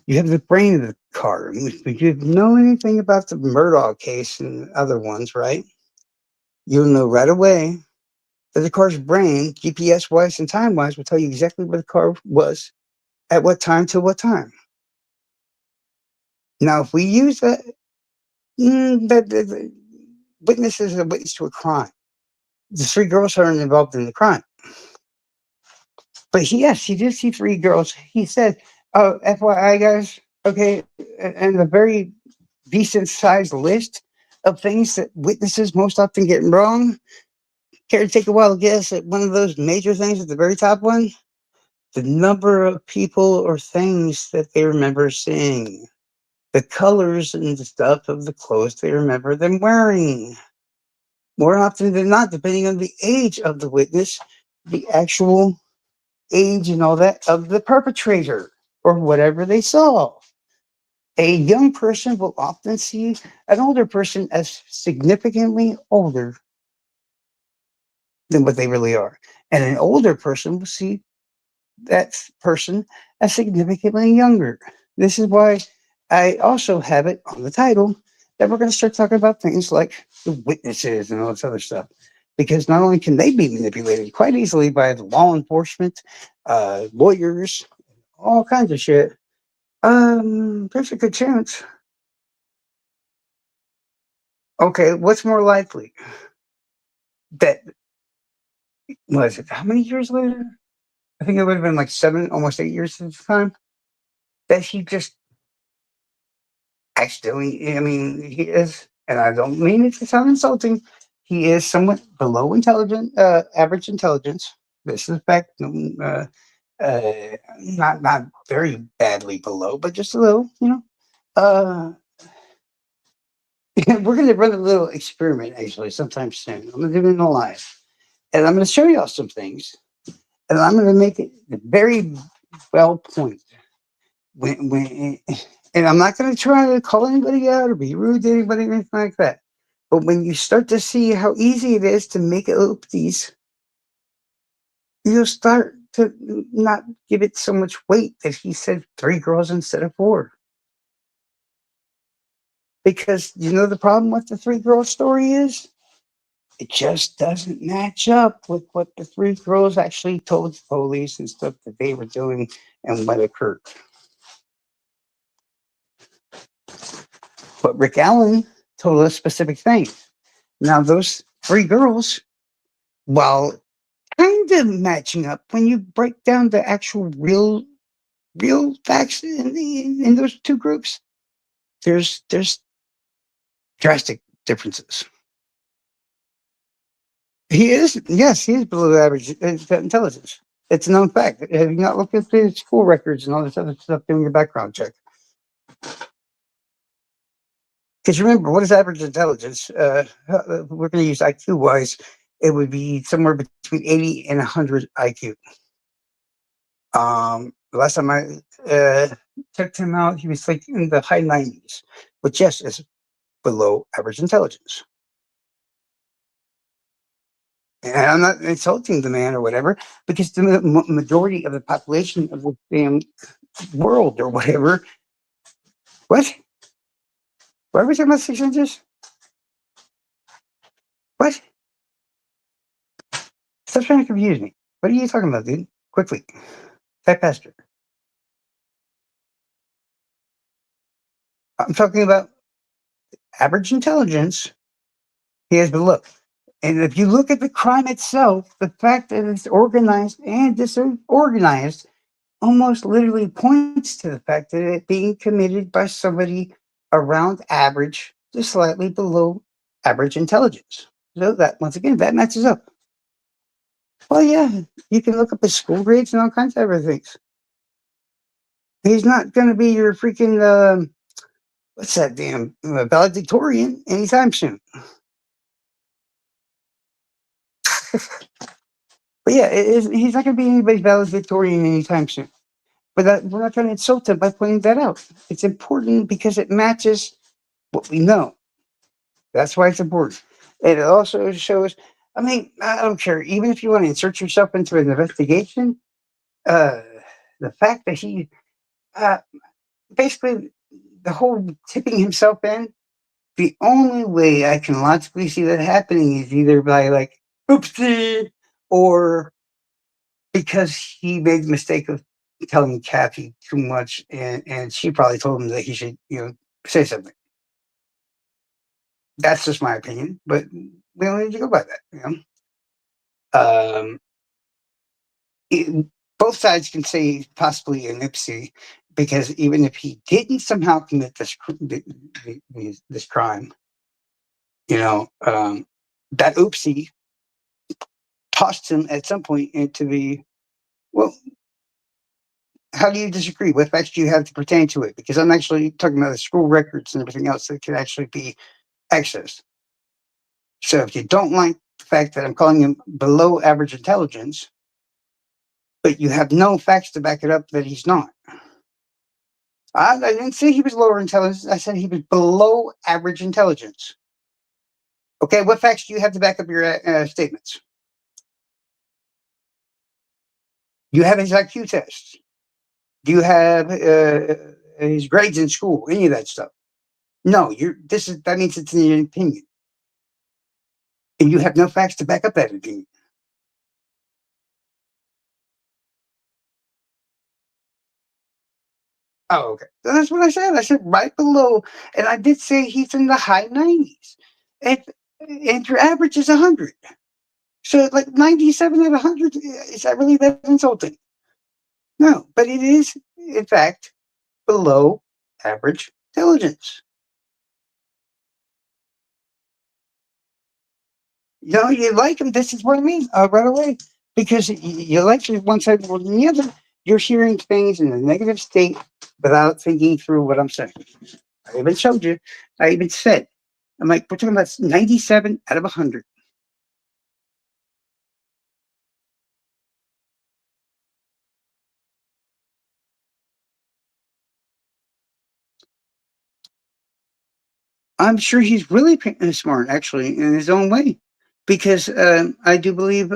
You have the brain of the car. If you know anything about the Murdoch case and other ones, right? You'll know right away that the car's brain, GPS wise and time wise, will tell you exactly where the car was at what time to what time. Now, if we use that, the witness is a witness to a crime. The 3 girls aren't involved in the crime. But yes, he did see 3 girls. He said, "Oh, FYI, guys, okay," and a very decent sized list of things that witnesses most often get wrong. Care to take a wild guess at one of those major things at the very top one? The number of people or things that they remember seeing, the colors and the stuff of the clothes they remember them wearing. More often than not, depending on the age of the witness, the actual age and all that of the perpetrator or whatever they saw. A young person will often see an older person as significantly older than what they really are. And an older person will see that person as significantly younger. This is why I also have it on the title that we're going to start talking about things like the witnesses and all this other stuff. Because not only can they be manipulated quite easily by the law enforcement, lawyers, all kinds of shit, there's a good chance. Okay, what's more likely? That was it? How many years later? I think it would have been like 7, almost 8 years at the time. That he just accidentally, I mean, he is, and I don't mean it to sound insulting, he is somewhat below intelligent, average intelligence. This is fact, not very badly below, but just a little, you know. Uh, we're going to run a little experiment actually sometime soon. I'm going to do it in a live, and I'm going to show y'all some things, and I'm going to make it very well pointed. When and I'm not going to try to call anybody out or be rude to anybody or anything like that. But when you start to see how easy it is to make oopsies, you'll start to not give it so much weight that he said 3 girls instead of 4. Because you know the problem with the 3 girl story is it just doesn't match up with what the 3 girls actually told the police and stuff that they were doing and what occurred. But Rick Allen told us specific things. Now, those 3 girls, while kind of matching up when you break down the actual real facts in those 2 groups, there's drastic differences. He is, yes, he is below average intelligence. It's a known fact. Have you not looked at his school records and all this other stuff doing your background check? Because remember, what is average intelligence? We're going to use IQ wise. It would be somewhere between 80 and 100 IQ. The last time I checked him out, he was like in the high 90s, which yes is below average intelligence. And I'm not insulting the man or whatever, because the majority of the population of the damn world or whatever. What? Why are we talking about 6 inches? What? Stop trying to confuse me. What are you talking about, dude? Quickly. Type faster. I'm talking about average intelligence. He has below. And if you look at the crime itself, the fact that it's organized and disorganized almost literally points to the fact that it being committed by somebody around average to slightly below average intelligence. So that once again, that matches up. Well, yeah, you can look up his school grades and all kinds of other things. He's not going to be your freaking what's that damn valedictorian anytime soon. But yeah, he's not going to be anybody's valedictorian anytime soon. But we're not trying to insult him by pointing that out. It's important because it matches what we know. That's why it's important. And it also shows, I mean, I don't care. Even if you want to insert yourself into an investigation, uh, the fact that he uh, basically the whole tipping himself in, the only way I can logically see that happening is either by like, oopsie, or because he made the mistake of telling Kathy too much, and she probably told him that he should, say something. That's just my opinion, but we don't need to go by that. Um, both sides can say possibly an ipsy, because even if he didn't somehow commit this crime, that oopsie tossed him at some point into the well. How do you disagree? What facts do you have to pertain to it? Because I'm actually talking about the school records and everything else that can actually be accessed. So if you don't like the fact that I'm calling him below average intelligence, but you have no facts to back it up that he's not. I didn't say he was lower intelligence. I said he was below average intelligence. Okay, what facts do you have to back up your statements? Do you have his IQ tests? Do you have his grades in school? Any of that stuff? No, that means it's an opinion, and you have no facts to back up that opinion. Oh, okay. So that's what I said. I said right below, and I did say he's in the high 90s, and your average is 100. So like 97 out of 100, is that really that insulting? No, but it is in fact below average intelligence. No, you like him. This is what I mean right away. Because you like the one side more than the other. You're hearing things in a negative state without thinking through what I'm saying. I even showed you. I even said, I'm like, we're talking about 97 out of 100. I'm sure he's really smart, actually, in his own way, because I do believe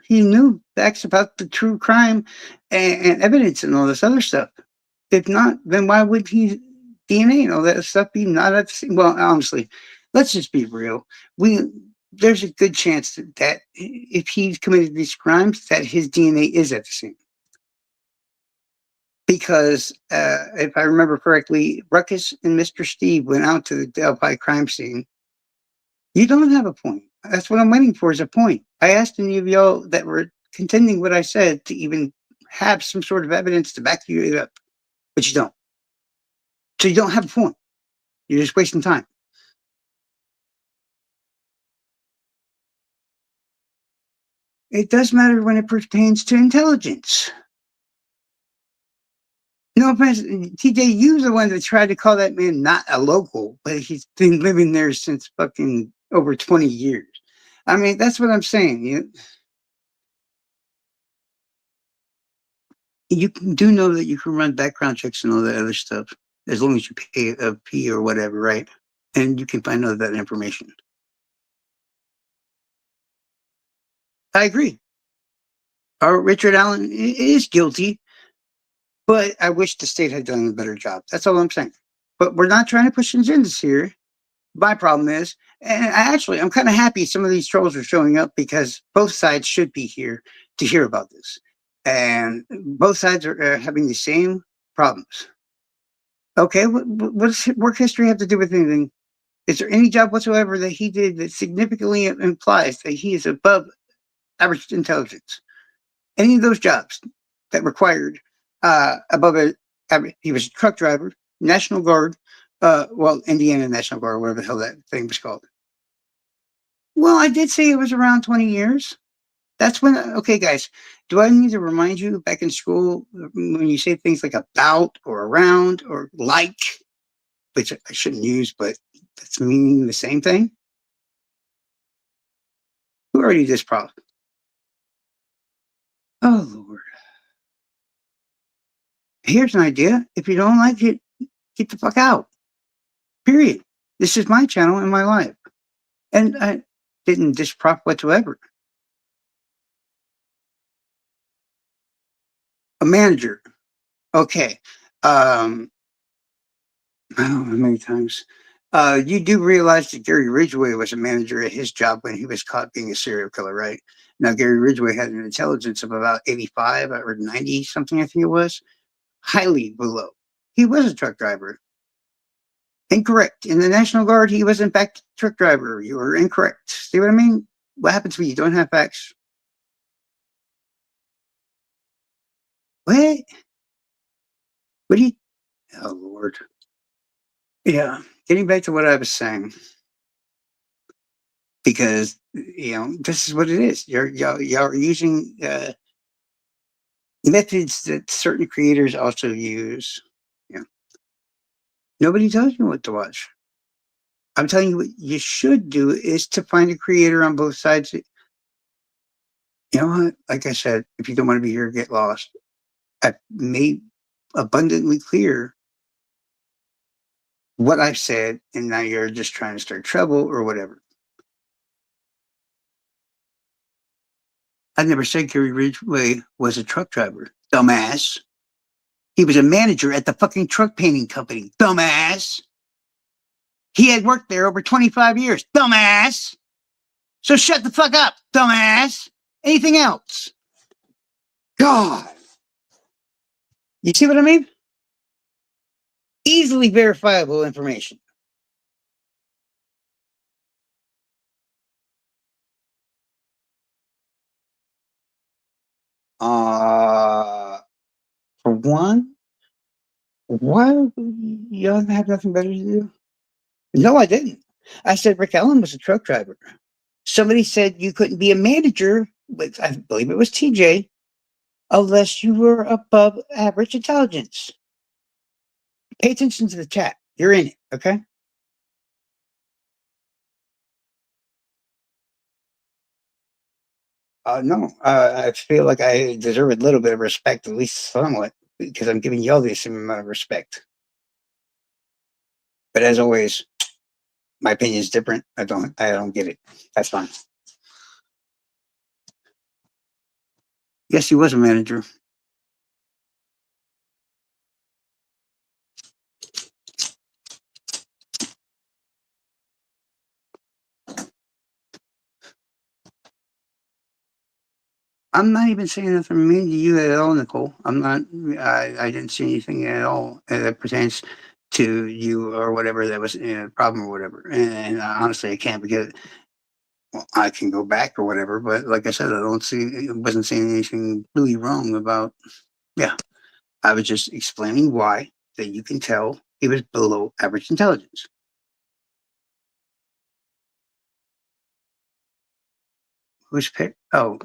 he knew facts about the true crime and evidence and all this other stuff. If not, then why would he DNA and all that stuff be not at the same? Well, honestly, let's just be real. We There's a good chance that if he's committed these crimes, that his DNA is at the scene. Because if I remember correctly, Ruckus and Mr. Steve went out to the Delphi crime scene. You don't have a point. That's what I'm waiting for is a point. I asked any of y'all that were contending what I said to even have some sort of evidence to back you up, but you don't. So you don't have a point. You're just wasting time. It does matter when it pertains to intelligence. No offense, TJ, you're the one that tried to call that man not a local, but he's been living there since fucking over 20 years. I mean, that's what I'm saying. You do know that you can run background checks and all that other stuff as long as you pay a fee or whatever, right? And you can find all that information. I agree. Our Richard Allen is guilty, but I wish the state had done a better job. That's all I'm saying. But we're not trying to push agendas here. My problem is, and I'm kind of happy some of these trolls are showing up because both sides should be here to hear about this. And both sides are having the same problems. Okay, what does work history have to do with anything? Is there any job whatsoever that he did that significantly implies that he is above average intelligence? Any of those jobs that required above a average, he was a truck driver, National Guard, well, Indiana National Guard, whatever the hell that thing was called. Well, I did say it was around 20 years. That's when, okay, guys, do I need to remind you back in school when you say things like about or around or like, which I shouldn't use, but that's meaning the same thing? Who already this problem? Oh, Lord. Here's an idea. If you don't like it, get the fuck out. Period. This is my channel and my life. And I didn't disprop whatsoever. A manager. Okay. I don't know how many times. You do realize that Gary Ridgway was a manager at his job when he was caught being a serial killer, right? Now, Gary Ridgway had an intelligence of about 85 or 90 something, I think it was, highly below. He was a truck driver. Incorrect. In the National Guard, he was in fact a truck driver. You were incorrect. See what I mean? What happens when you don't have facts? What? What do you? Oh Lord. Yeah. Getting back to what I was saying, because this is what it is. Y'all are using methods that certain creators also use. Yeah. Nobody tells you what to watch. I'm telling you what you should do is to find a creator on both sides. You know what? Like I said, if you don't want to be here, get lost. I've made abundantly clear what I've said, and now you're just trying to start trouble or whatever. I never said Gary Ridgway was a truck driver, dumbass. He was a manager at the fucking truck painting company, dumbass. He had worked there over 25 years, dumbass. So shut the fuck up, dumbass. Anything else? God. You see what I mean? Easily verifiable information. Uh, for one, why y'all have nothing better to do? No, I didn't. I said Rick Allen was a truck driver. Somebody said you couldn't be a manager with, I believe it was TJ, unless you were above average intelligence. Pay attention to the chat. You're in it, okay? No, I feel like I deserve a little bit of respect, at least somewhat, because I'm giving y'all the same amount of respect. But as always, my opinion is different. I don't get it. That's fine. Yes, he was a manager. I'm not even saying nothing mean to you at all, Nicole. I'm not. I didn't see anything at all that pertains to you or whatever that was a problem or whatever. And honestly, I can't because well, I can go back or whatever. But like I said, I don't see. I wasn't saying anything really wrong about. Yeah, I was just explaining why that you can tell he was below average intelligence. Who's picked? Oh,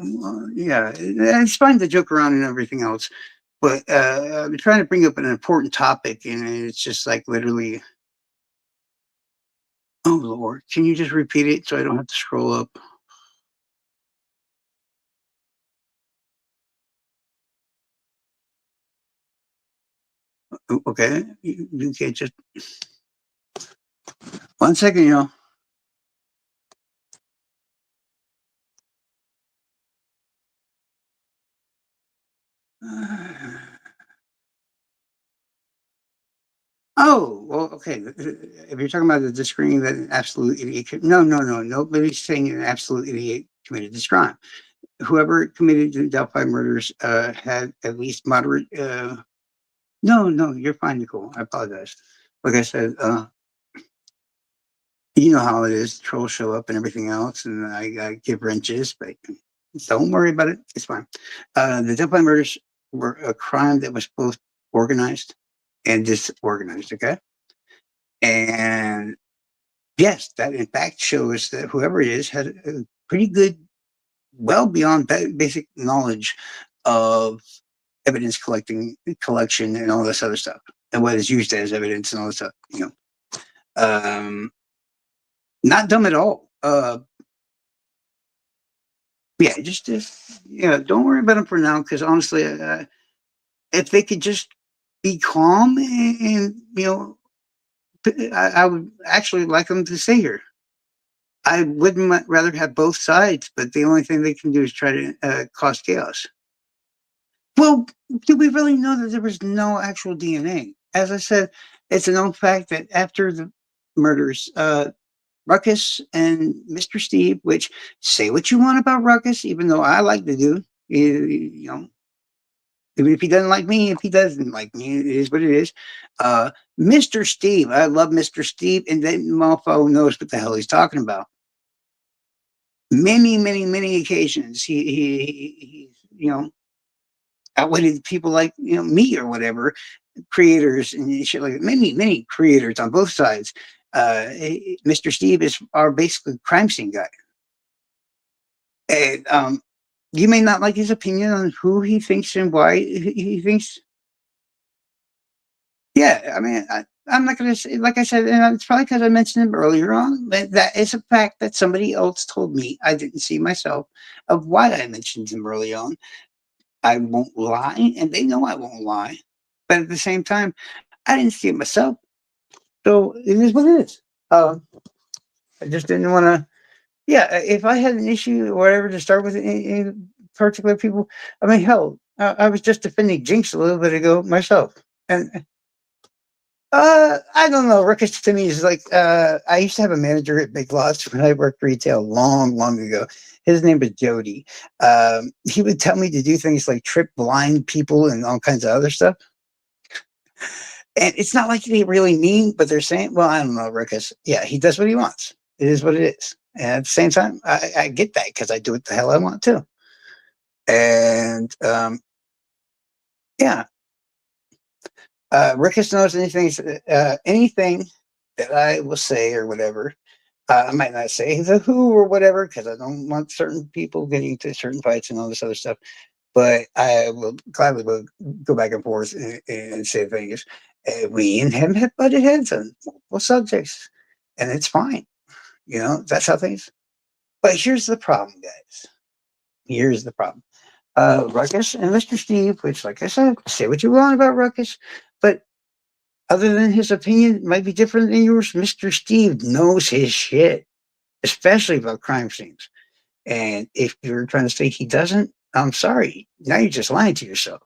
yeah. It's fine to joke around and everything else, but I'm trying to bring up an important topic, and it's just like literally. Oh Lord, can you just repeat it so I don't have to scroll up? Okay, you can't just 1 second, y'all. Oh, well, okay. If you're talking about the disagreeing that an absolute idiot, no, no, no, nobody's saying an absolute idiot committed this crime. Whoever committed the Delphi murders had at least moderate. No, no, you're fine, Nicole. I apologize. Like I said, you know how it is. Trolls show up and everything else, and I give wrenches, but don't worry about it. It's fine. The Delphi murders were a crime that was both organized and disorganized. Okay, and yes, that in fact shows that whoever it is had a pretty good, well beyond basic knowledge of evidence collection and all this other stuff, and what is used as evidence and all this stuff. Um, not dumb at all. Yeah, just don't worry about them for now, because honestly, if they could just be calm and I would actually like them to stay here. I would rather have both sides, but the only thing they can do is try to cause chaos. Well, do we really know that there was no actual DNA? As I said, it's a known fact that after the murders, Ruckus and Mr. Steve, which say what you want about Ruckus, even though I like the dude, even if he doesn't like me, if he doesn't like me, it is what it is. Mr. Steve, I love Mr. Steve, and that mofo knows what the hell he's talking about. Many, many, many occasions, he outwitted people like me or whatever, creators and shit like that. Many, many creators on both sides. Mr. Steve is our basically crime scene guy, and you may not like his opinion on who he thinks and why he thinks. Yeah, I mean, I'm not going to say, like I said, and it's probably because I mentioned him earlier on, but that is a fact that somebody else told me. I didn't see myself of why I mentioned him early on. I won't lie, and they know I won't lie. But at the same time, I didn't see it myself. So it is what it is. I just didn't want to. Yeah, if I had an issue or whatever to start with any particular people, I mean, hell, I was just defending Jinx a little bit ago myself. And I don't know. Ruckus to me is like I used to have a manager at Big Lots when I worked retail long, long ago. His name was Jody. He would tell me to do things like trip blind people and all kinds of other stuff. And it's not like they really mean, but they're saying, well, I don't know, Ruckus. Yeah, he does what he wants. It is what it is. And at the same time, I get that because I do what the hell I want to. And yeah, Ruckus knows anything that I will say or whatever. I might not say the who or whatever because I don't want certain people getting to certain fights and all this other stuff. But I will gladly will go back and forth and say things. We and him have butted heads on multiple subjects, and it's fine. You know, that's how things. But here's the problem, guys. Here's the problem. Ruckus and Mr. Steve, which, like I said, say what you want about Ruckus, but other than his opinion might be different than yours, Mr. Steve knows his shit, especially about crime scenes. And if you're trying to say he doesn't, I'm sorry. Now you're just lying to yourself.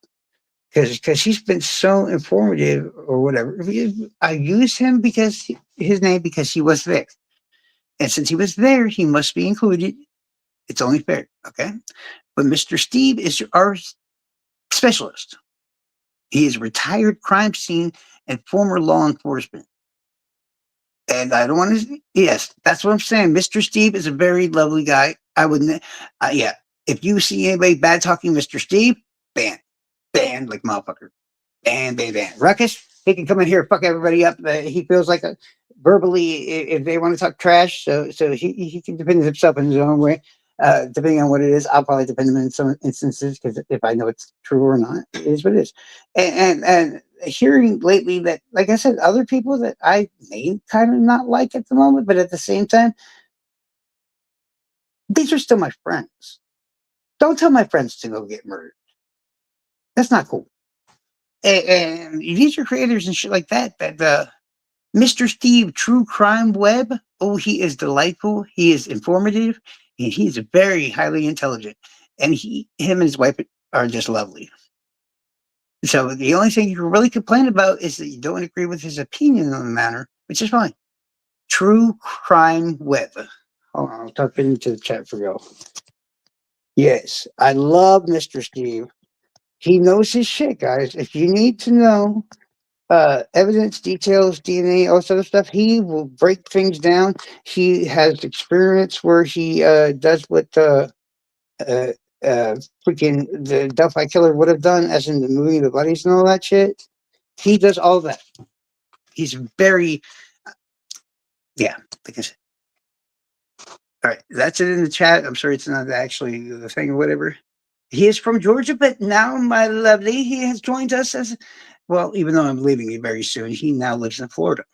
Because he's been so informative or whatever. I use him because his name because he was there, and since he was there, he must be included. It's only fair, okay? But Mr. Steve is our specialist. He is a retired crime scene and former law enforcement. And I don't want to. Yes, that's what I'm saying. Mr. Steve is a very lovely guy. I wouldn't. Yeah, if you see anybody bad talking Mr. Steve, ban, ban like motherfucker. Ban. Ruckus, he can come in here, fuck everybody up. He feels like verbally, if they want to talk trash, so he can defend himself in his own way. Depending on what it is, I'll probably defend him in some instances because if I know it's true or not, it is what it is. And hearing lately that, like I said, other people that I may kind of not like at the moment, but at the same time, these are still my friends. Don't tell my friends to go get murdered. That's not cool. And these are creators and shit like that. Mr. Steve True Crime Web. Oh, he is delightful. He is informative, and he's very highly intelligent. And him and his wife are just lovely. So the only thing you can really complain about is that you don't agree with his opinion on the matter, which is fine. True Crime Web. Hold on, I'll type it into the chat for you. Yes, I love Mr. Steve. He knows his shit, guys. If you need to know evidence, details, DNA, all sort of stuff. He will break things down. He has experience where he does what uh, freaking the Delphi killer would have done, as in the movie The Buddies and all that shit. He does all that. He's very, yeah, like I said. All right, that's it in the chat. I'm sorry it's not actually the thing or whatever. He is from Georgia, but now, my lovely, he has joined us as well, even though I'm leaving you very soon, he now lives in Florida.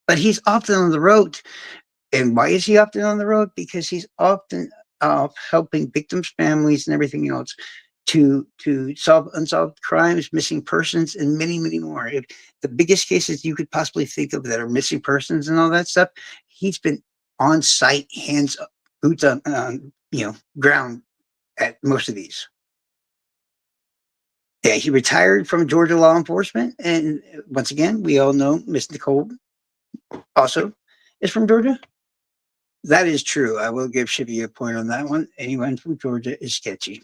But he's often on the road. And why is he often on the road? Because he's often helping victims' families and everything else to solve unsolved crimes, missing persons, and many, many more. If the biggest cases you could possibly think of that are missing persons and all that stuff, he's been on site, hands up, boots on ground at most of these. Yeah, he retired from Georgia law enforcement, and once again, we all know Miss Nicole also is from Georgia. That is true. I will give Shivy a point on that one. Anyone from Georgia is sketchy.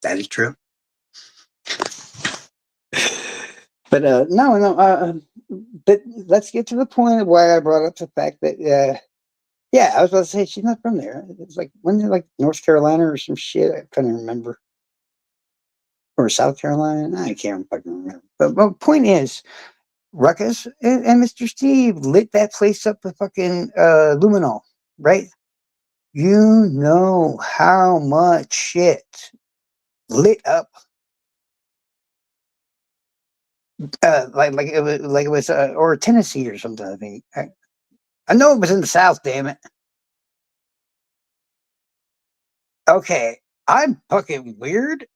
That is true. But no. But let's get to the point of why I brought up the fact that, yeah, I was about to say she's not from there. It's like, when like North Carolina or some shit. I couldn't remember. Or South Carolina. I can't fucking remember. But the point is, Ruckus and Mr. Steve lit that place up with fucking luminol, right? You know how much shit lit up, like it was, or Tennessee or something. I think I know it was in the South. Damn it. Okay, I'm fucking weird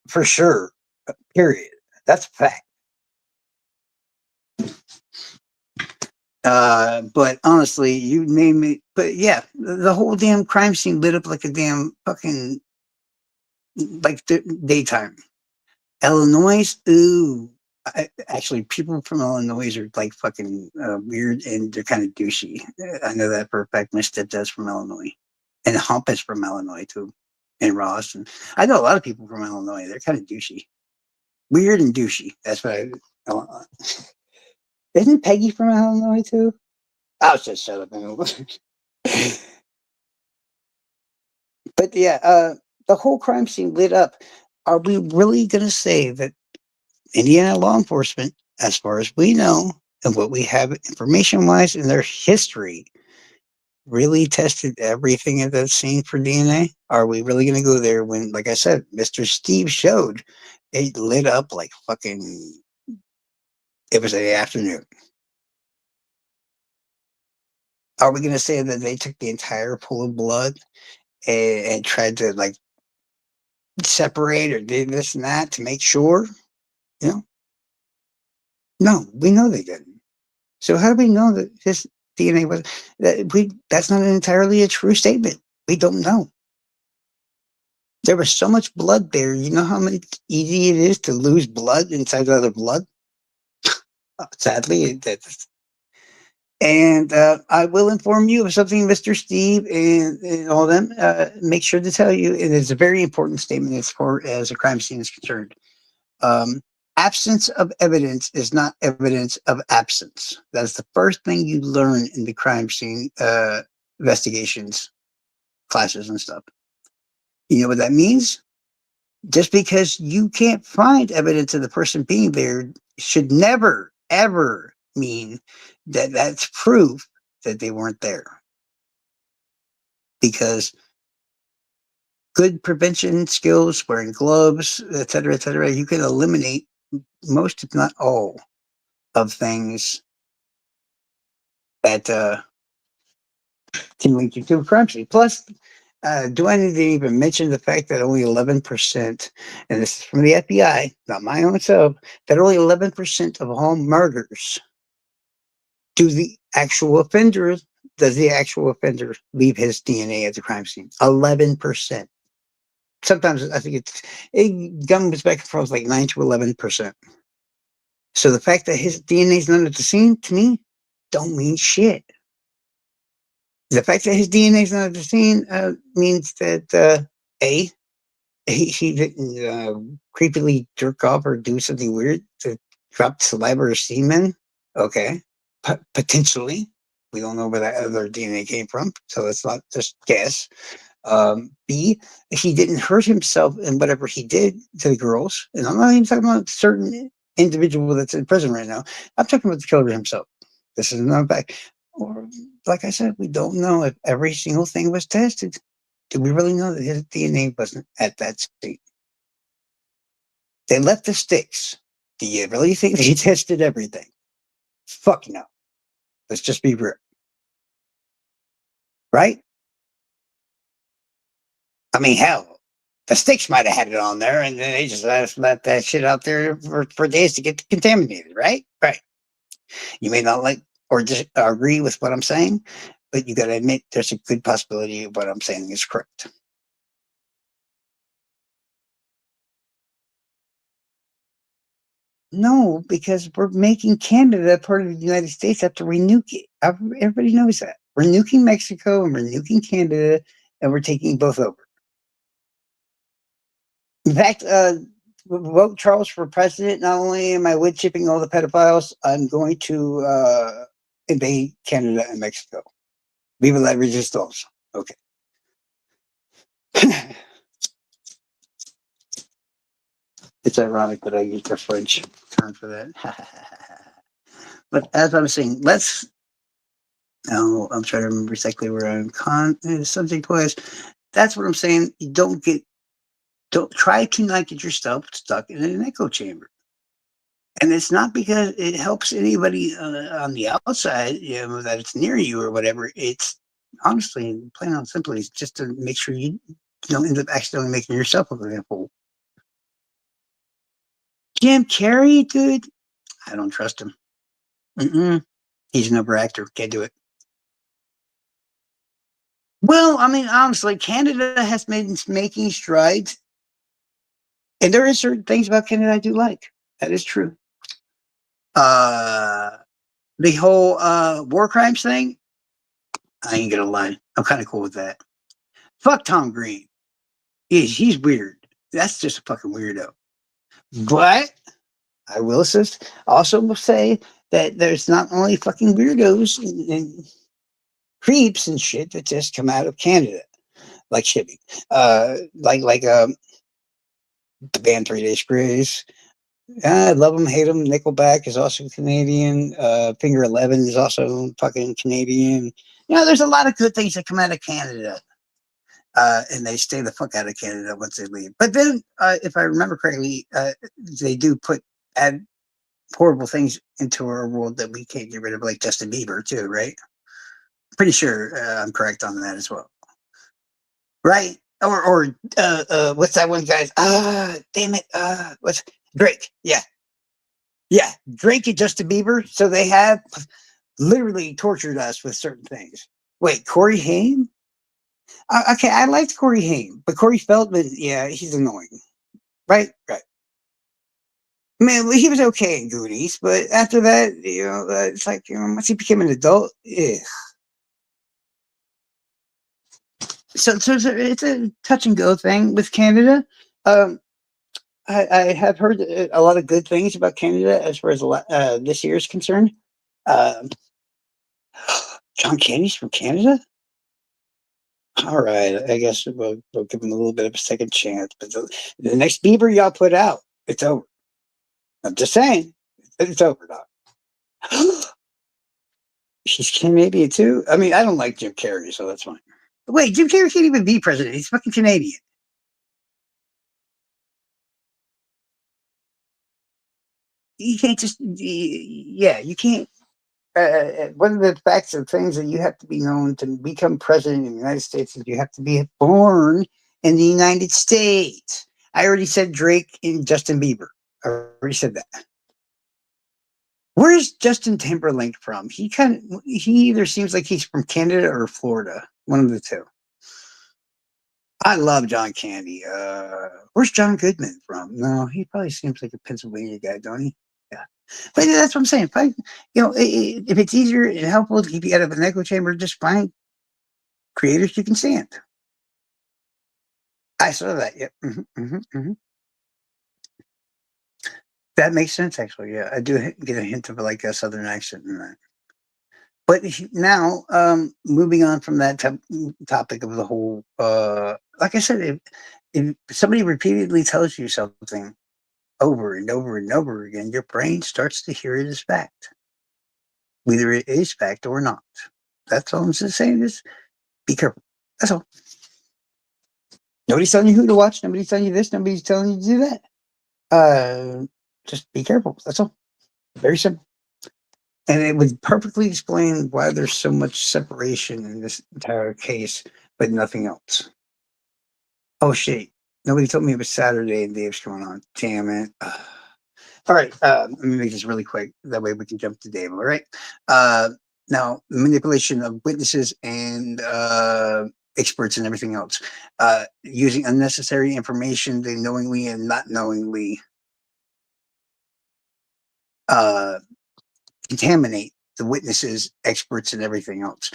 for sure. Period. That's a fact. But honestly, you name it. But yeah, the whole damn crime scene lit up like a damn fucking like daytime. Illinois, ooh. Actually, people from Illinois are like fucking weird and they're kind of douchey. I know that for a fact. My stepdad's from Illinois, and Hump is from Illinois too, and Ross. And I know a lot of people from Illinois. They're kind of douchey, weird and douchey. That's what I. Isn't Peggy from Illinois too? I was just shut up. But yeah, the whole crime scene lit up. Are we really going to say that Indiana law enforcement, as far as we know, and what we have information wise in their history, really tested everything at that scene for DNA? Are we really going to go there when, like I said, Mr. Steve showed it lit up like fucking, it was the afternoon? Are we going to say that they took the entire pool of blood and tried to like separate or did this and that to make sure? You know, no, we know they didn't. So how do we know that his DNA was that we? That's not entirely a true statement. We don't know. There was so much blood there. You know how much easy it is to lose blood inside other blood. Sadly, that's. And I will inform you of something, Mr. Steve, and all them. Make sure to tell you it is a very important statement as far as a crime scene is concerned. Um, Absence of evidence is not evidence of absence. That's the first thing you learn in the crime scene investigations classes and stuff. You know what that means? Just because you can't find evidence of the person being there should never, ever mean that that's proof that they weren't there. Because good prevention skills, wearing gloves, et cetera, you can eliminate most, if not all, of things that can link you to a crime scene. Plus, do I need to even mention the fact that only 11%, and this is from the FBI, not my own self, that only 11% of all murders do the actual offender, does the actual offender leave his DNA at the crime scene? 11%. Sometimes I think it comes back and forth like 9 to 11%. So the fact that his DNA is not at the scene, to me, don't mean shit. The fact that his DNA is not at the scene means that A, he didn't creepily jerk off or do something weird to drop saliva or semen. Okay, potentially. We don't know where that other DNA came from, so it's not just guess. B, he didn't hurt himself in whatever he did to the girls. And I'm not even talking about a certain individual that's in prison right now. I'm talking about the killer himself. This is not back. Or, like I said, we don't know if every single thing was tested. Do we really know that his DNA wasn't at that state? They left the sticks. Do you really think they tested everything? Fuck no. Let's just be real. Right? I mean, hell, the sticks might have had it on there and then they just let that shit out there for days to get contaminated, right? Right. You may not like or just agree with what I'm saying, but you got to admit there's a good possibility of what I'm saying is correct. No, because we're making Canada part of the United States after we nuke it. Everybody knows that. We're nuking Mexico and we're nuking Canada and we're taking both over. In fact, vote Charles for president. Not only am I wood chipping all the pedophiles, I'm going to invade Canada and Mexico. Viva la resistance. Okay. It's ironic that I use the French term for that. But as I was saying, let's. Oh, I'm trying to remember exactly where I'm subject was. That's what I'm saying. You don't try to not get yourself stuck in an echo chamber. And it's not because it helps anybody on the outside, that it's near you or whatever. It's honestly, plain and simply, it's just to make sure you don't end up accidentally making yourself look like a fool. Jim Carrey, dude, I don't trust him. Mm-mm. He's an overactor. Can't do it. Well, I mean, honestly, Canada has made making strides, and there is certain things about Canada I do like. That is true. Uh, the whole war crimes thing, I ain't gonna lie, I'm kind of cool with that. Fuck Tom Green. He's weird. That's just a fucking weirdo. But I will also say that there's not only fucking weirdos and creeps and shit that just come out of Canada, like shipping. Like the band 3 Days Grace. I love them, hate them. Nickelback is also Canadian. Finger 11 is also fucking Canadian. there's a lot of good things that come out of Canada, and they stay the fuck out of Canada once they leave. But then, if I remember correctly, they do add horrible things into our world that we can't get rid of, like Justin Bieber too, right? Pretty sure I'm correct on that as well, right? Or what's that one guy's? Damn it! What's Drake? Yeah, yeah, Drake and Justin Bieber. So they have literally tortured us with certain things. Wait, Corey Haim? Okay, I liked Corey Haim, but Corey Feldman, yeah, he's annoying. Right, right. Man, he was okay in Goonies, but after that, it's like once he became an adult, so it's a touch and go thing with Canada. Um, I have heard a lot of good things about Canada as far as this year is concerned. Um, John Candy's from Canada. All right, I guess we'll give him a little bit of a second chance. But the next Bieber y'all put out, it's over. I'm just saying, it's over, dog. She's Canadian too. I mean, I don't like Jim Carrey, so that's fine. Wait, Jim Carrey can't even be president. He's fucking Canadian. You can't just, yeah, you can't. One of the facts of things that you have to be known to become president in the United States is you have to be born in the United States. I already said Drake and Justin Bieber. I already said that. Where's Justin Timberlake from? He either seems like he's from Canada or Florida. One of the two. I love John Candy. Where's John Goodman from? No, he probably seems like a Pennsylvania guy, don't he? Yeah. But that's what I'm saying. If it's easier and helpful to keep you out of an echo chamber, just find creators you can stand. I saw that. Yep. That makes sense, actually. Yeah, I do get a hint of like a southern accent in that. But now, moving on from that topic of the whole, like I said, if somebody repeatedly tells you something over and over and over again, your brain starts to hear it as fact, whether it is fact or not. That's all I'm just saying is be careful. That's all. Nobody's telling you who to watch. Nobody's telling you this. Nobody's telling you to do that. Just be careful. That's all. Very simple. And it would perfectly explain why there's so much separation in this entire case, but nothing else. Oh shit! Nobody told me it was Saturday and Dave's going on. Damn it! All right, let me make this really quick. That way we can jump to Dave. All right. Now, manipulation of witnesses and experts and everything else, using unnecessary information, they knowingly and not knowingly uh, contaminate the witnesses, experts, and everything else.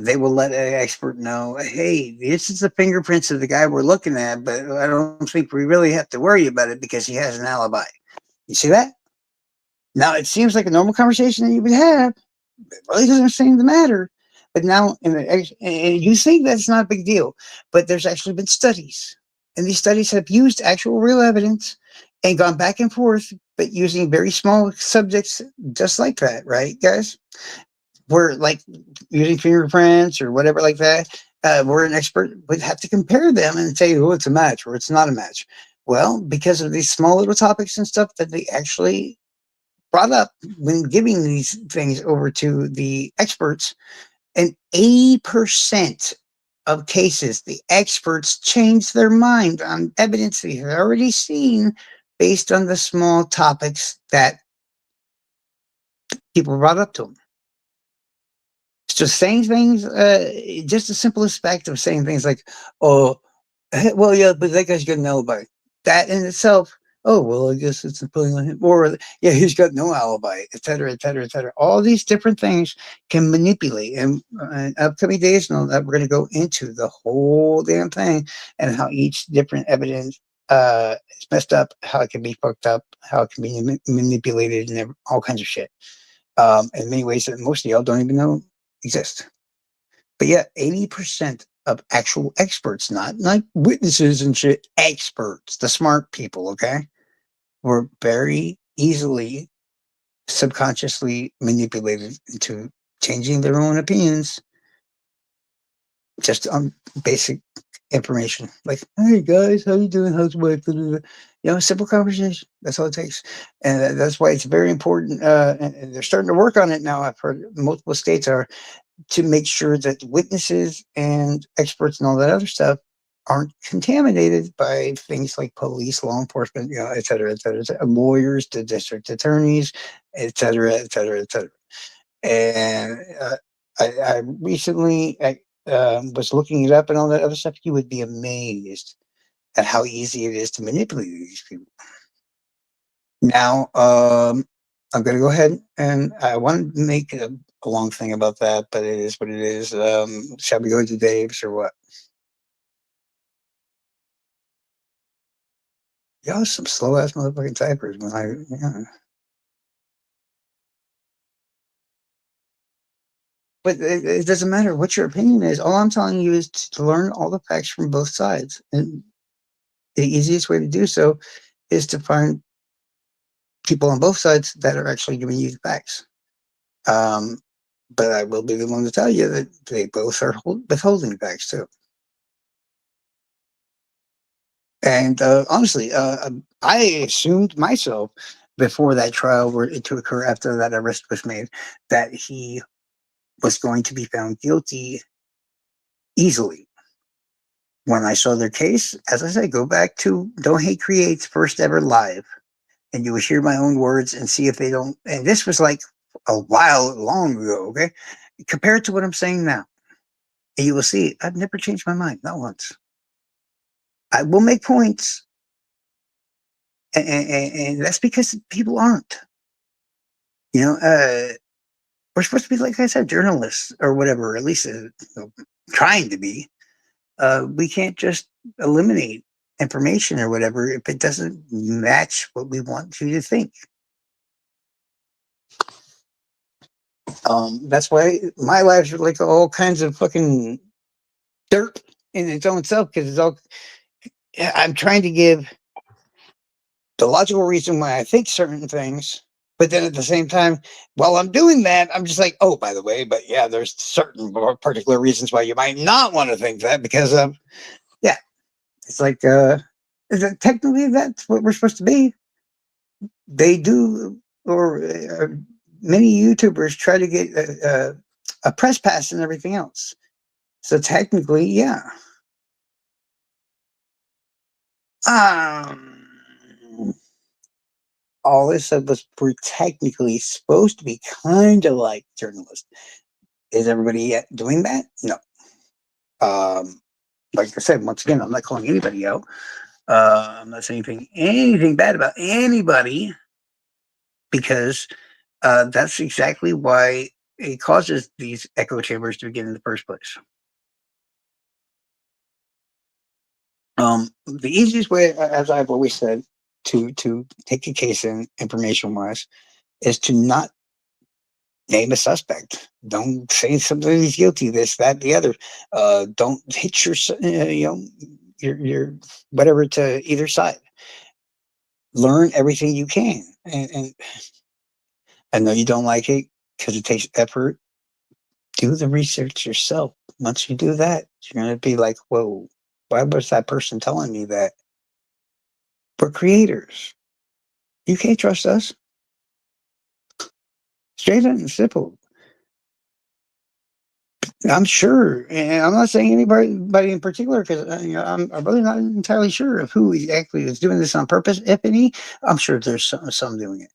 They will let an expert know, hey, this is the fingerprints of the guy we're looking at, but I don't think we really have to worry about it because he has an alibi. You see that? Now, it seems like a normal conversation that you would have. It really doesn't seem to matter. But now, and you think that's not a big deal, but there's actually been studies, and these studies have used actual real evidence and gone back and forth, but using very small subjects just like that, right, guys? We're like using fingerprints or whatever like that. We're an expert would have to compare them and say, oh, it's a match or it's not a match. Well, because of these small little topics and stuff that they actually brought up when giving these things over to the experts, in 80% of cases, the experts change their mind on evidence they've already seen based on the small topics that people brought up to them. So saying things, just the simplest fact of saying things like, oh, well, yeah, but that guy's got an alibi. That in itself, oh, well, I guess it's pulling on him. Or, yeah, he's got no alibi, et cetera, et cetera, et cetera. All these different things can manipulate. And upcoming days, know that we're going to go into the whole damn thing and how each different evidence is messed up, how it can be fucked up, how it can be manipulated, and all kinds of shit. In many ways that most of y'all don't even know exist. But yeah, 80% of actual experts, not like witnesses and shit, experts, the smart people, okay, were very easily subconsciously manipulated into changing their own opinions just basic information like, "Hey guys, how you doing? How's wife?" Simple conversation. That's all it takes, and that's why it's very important. And they're starting to work on it now. I've heard multiple states are to make sure that witnesses and experts and all that other stuff aren't contaminated by things like police, law enforcement, et cetera, et cetera, lawyers, the district attorneys, et cetera, et cetera, et cetera. And I recently was looking it up and all that other stuff. You would be amazed at how easy it is to manipulate these people. Now, I'm going to go ahead and I want to make a long thing about that, but it is what it is. Shall we go to Dave's or what? Y'all some slow ass motherfucking typers. Yeah. But it doesn't matter what your opinion is. All I'm telling you is to learn all the facts from both sides. And the easiest way to do so is to find people on both sides that are actually giving you the facts. Um, but I will be the one to tell you that they both are withholding facts too. And honestly, I assumed myself before that trial were to occur after that arrest was made that he was going to be found guilty easily. When I saw their case, as I said, go back to Don't Hate Create's first ever live, and you will hear my own words and see if they don't. And this was like a while long ago, okay? Compared to what I'm saying now, and you will see I've never changed my mind, not once. I will make points, and that's because people aren't. You know, we're supposed to be, like I said, journalists or whatever, or at least trying to be. We can't just eliminate information or whatever if it doesn't match what we want you to think. That's why my lives are like all kinds of fucking dirt in its own self because it's all. I'm trying to give the logical reason why I think certain things, but then at the same time, while I'm doing that, I'm just like, oh, by the way, but yeah, there's certain particular reasons why you might not want to think that because yeah, it's like is it technically that's what we're supposed to be. They do, or many YouTubers try to get a press pass and everything else. So technically, yeah. Um, all this said was we're technically supposed to be kind of like journalists. Is everybody yet doing that? No. Um, like I said, once again, I'm not calling anybody out. I'm not saying anything bad about anybody because that's exactly why it causes these echo chambers to begin in the first place. The easiest way, as I've always said, to take a case in information wise, is to not name a suspect. Don't say somebody's guilty. This, that, the other. Don't hit your whatever to either side. Learn everything you can, and I know you don't like it because it takes effort. Do the research yourself. Once you do that, you're gonna be like, "Whoa, why was that person telling me that?" We're creators. You can't trust us. Straight and simple. I'm sure, and I'm not saying anybody in particular because I'm really not entirely sure of who actually is doing this on purpose. If any, I'm sure there's some doing it.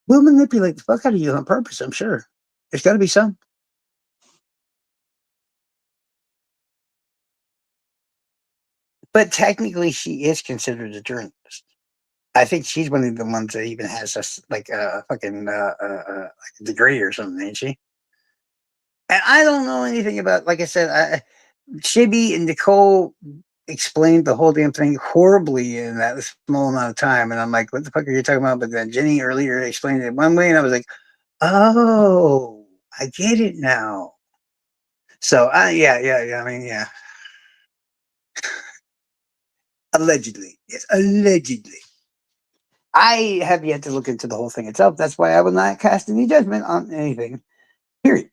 We'll manipulate the fuck out of you on purpose. I'm sure there's got to be some. But technically, she is considered a journalist. I think she's one of the ones that even has a like a fucking like a degree or something, ain't she? And I don't know anything about. Like I said, Shibby and Nicole explained the whole damn thing horribly in that small amount of time, and I'm like, "What the fuck are you talking about?" But then Jenny earlier explained it one way, and I was like, "Oh, I get it now." So, yeah. I mean, yeah, allegedly, yes, allegedly. I have yet to look into the whole thing itself. That's why I will not cast any judgment on anything. Period.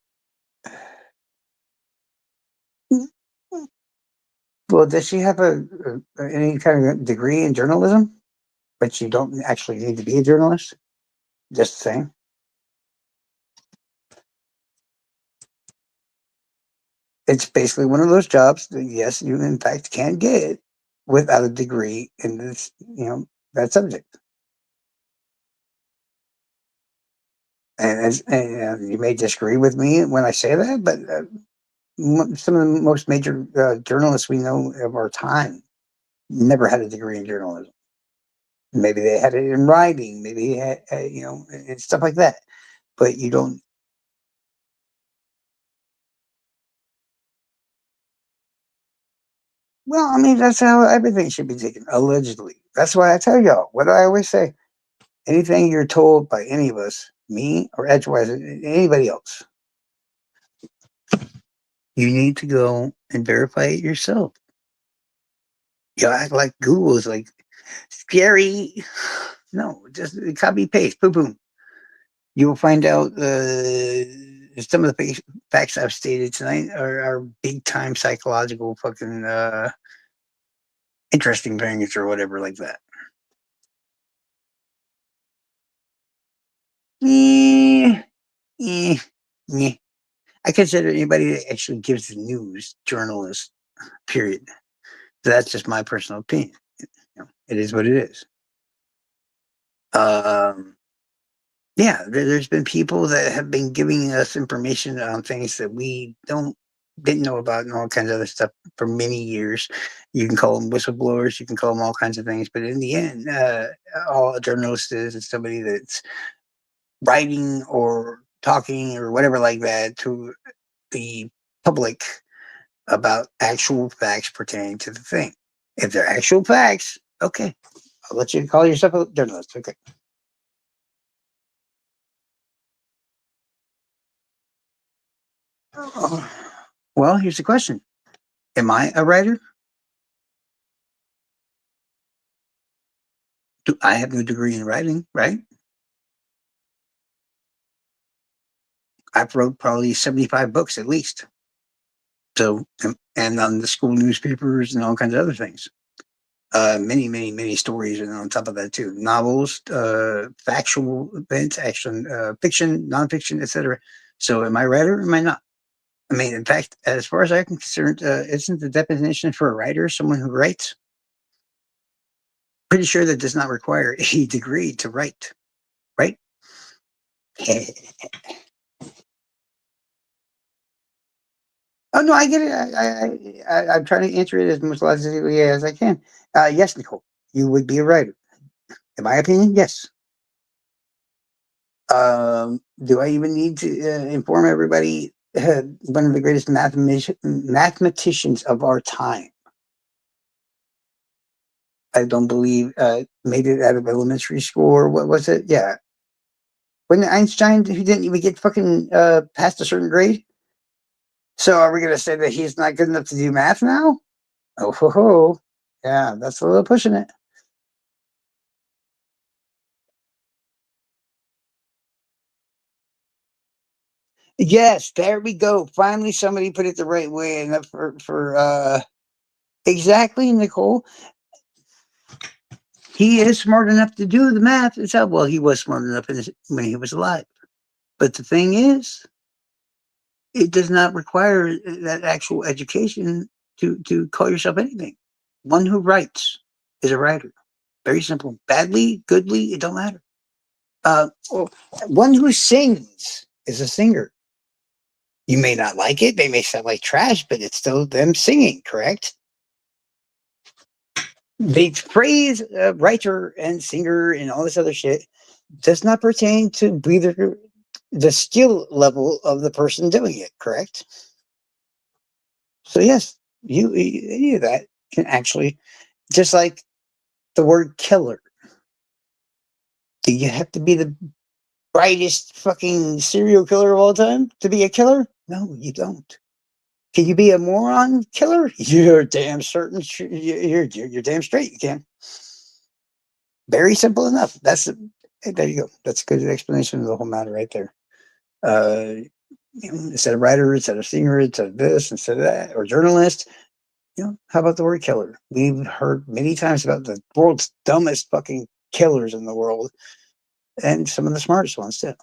Well, does she have any kind of degree in journalism? But you don't actually need to be a journalist. Just saying. It's basically one of those jobs that yes, you in fact can get without a degree in this, that subject. And you may disagree with me when I say that, but some of the most major journalists we know of our time never had a degree in journalism. Maybe they had it in writing, maybe they had, and stuff like that. But you don't. Well, I mean, that's how everything should be taken, allegedly. That's why I tell y'all. What do I always say? Anything you're told by any of us, me or Edgewise, anybody else, you need to go and verify it yourself. You act like Google is like scary. No, just copy paste, boom, boom. You will find out some of the facts I've stated tonight are big time psychological fucking interesting things or whatever like that. Eh, eh, eh. I consider anybody that actually gives the news journalist, period. So that's just my personal opinion. It is what it is. Um, yeah, there's been people that have been giving us information on things that we didn't know about and all kinds of other stuff for many years. You can call them whistleblowers, you can call them all kinds of things, but in the end, all a journalist is somebody that's writing or talking or whatever like that to the public about actual facts pertaining to the thing. If they're actual facts, okay, I'll let you call yourself a journalist. Okay. Oh, well, here's the question: am I a writer? Do I have no degree in writing? Right? I've wrote probably 75 books at least. So, and on the school newspapers and all kinds of other things. Many, many, many stories, and on top of that too, novels, factual events, action, fiction, nonfiction, etc. So, am I a writer? Or am I not? I mean, in fact, as far as I'm concerned, isn't the definition for a writer someone who writes? Pretty sure that does not require a degree to write, right? Oh no, I get it. I'm trying to answer it as much logically as I can. Yes, Nicole, you would be a writer. In my opinion, yes. Do I even need to inform everybody? One of the greatest mathematicians of our time. I don't believe made it out of elementary school or what was it? Yeah, when Einstein who didn't even get fucking past a certain grade. So are we going to say that he's not good enough to do math now? Oh, ho, ho. Yeah, that's a little pushing it. Yes, there we go. Finally, somebody put it the right way. And for exactly, Nicole, he is smart enough to do the math itself. Well, he was smart enough when he was alive. But the thing is, it does not require that actual education to call yourself anything. One who writes is a writer. Very simple. Badly, goodly, it don't matter. Well, one who sings is a singer. You may not like it. They may sound like trash, but it's still them singing, correct? The phrase writer and singer and all this other shit does not pertain to either the skill level of the person doing it, correct? So yes, any of that can actually, just like the word killer. Do you have to be the brightest fucking serial killer of all time to be a killer? No, you don't. Can you be a moron killer? You're damn certain. You're damn straight. You can. Very simple enough. There you go. That's a good explanation of the whole matter right there. Uh, Instead of writer, instead of singer, instead of this, instead of that, or journalist. How about the word killer? We've heard many times about the world's dumbest fucking killers in the world, and some of the smartest ones too.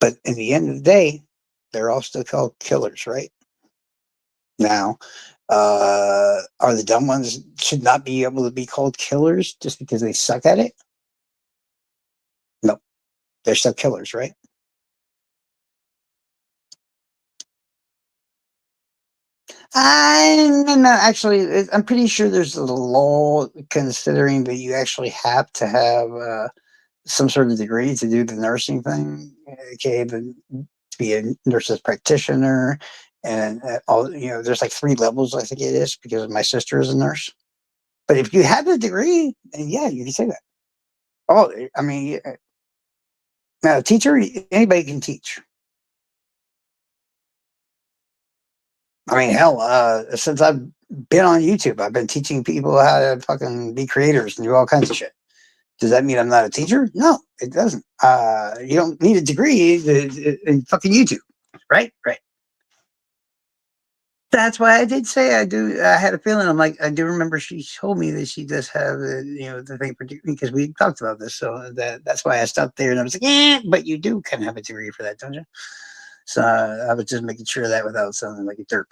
But in the end of the day, they're all still called killers, right? Now, are the dumb ones should not be able to be called killers just because they suck at it? No, they're still killers, right? I no, no, actually, I'm pretty sure there's a law considering that you actually have to have some sort of degree to do the nursing thing, okay, to be a nurse's practitioner, and all there's like 3 levels, I think it is, because my sister is a nurse. But if you have the degree, then yeah, you can say that. Oh, I mean, now, a teacher, anybody can teach. I mean, hell, since I've been on YouTube, I've been teaching people how to fucking be creators and do all kinds of shit. Does that mean I'm not a teacher? No, it doesn't. You don't need a degree in fucking YouTube, right? Right. That's why I did say I do. I had a feeling. I'm like, I do remember she told me that she does have the thing for degree because we talked about this. So that's why I stopped there and I was like, yeah, but you do kind of have a degree for that, don't you? So I was just making sure of that without sounding like a derp.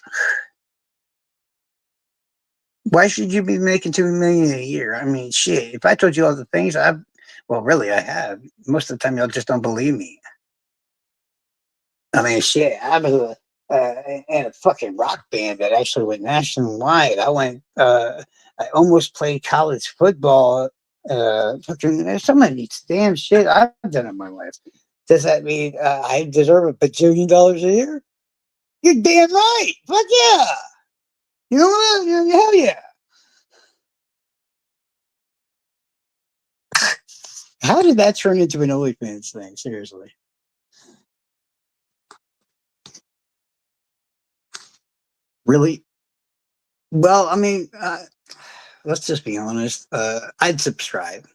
Why should you be making 2 million a year? I mean, shit. If I told you all the things well, really, I have. Most of the time, y'all just don't believe me. I mean, shit. I was in a fucking rock band that actually went nationwide. I almost played college football. Fucking, there's so many damn shit I've done in my life. Does that mean I deserve $1 bajillion a year? You're damn right. Fuck yeah. You know what? Hell yeah. How did that turn into an OnlyFans thing? Seriously. Really? Well, I mean, let's just be honest. I'd subscribe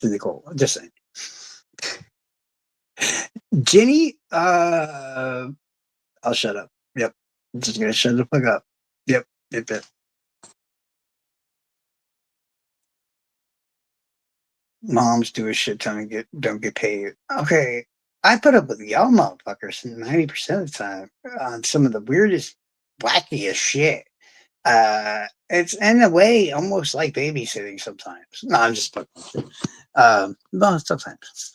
to Nicole. Just saying. Jenny, I'll shut up. Yep. I'm just gonna shut the fuck up. Yep. Yep. Yep. Moms do a shit ton and don't get paid. Okay. I put up with y'all motherfuckers 90% of the time on some of the weirdest, wackiest shit. It's in a way almost like babysitting sometimes. No, I'm just fucking. No, sometimes.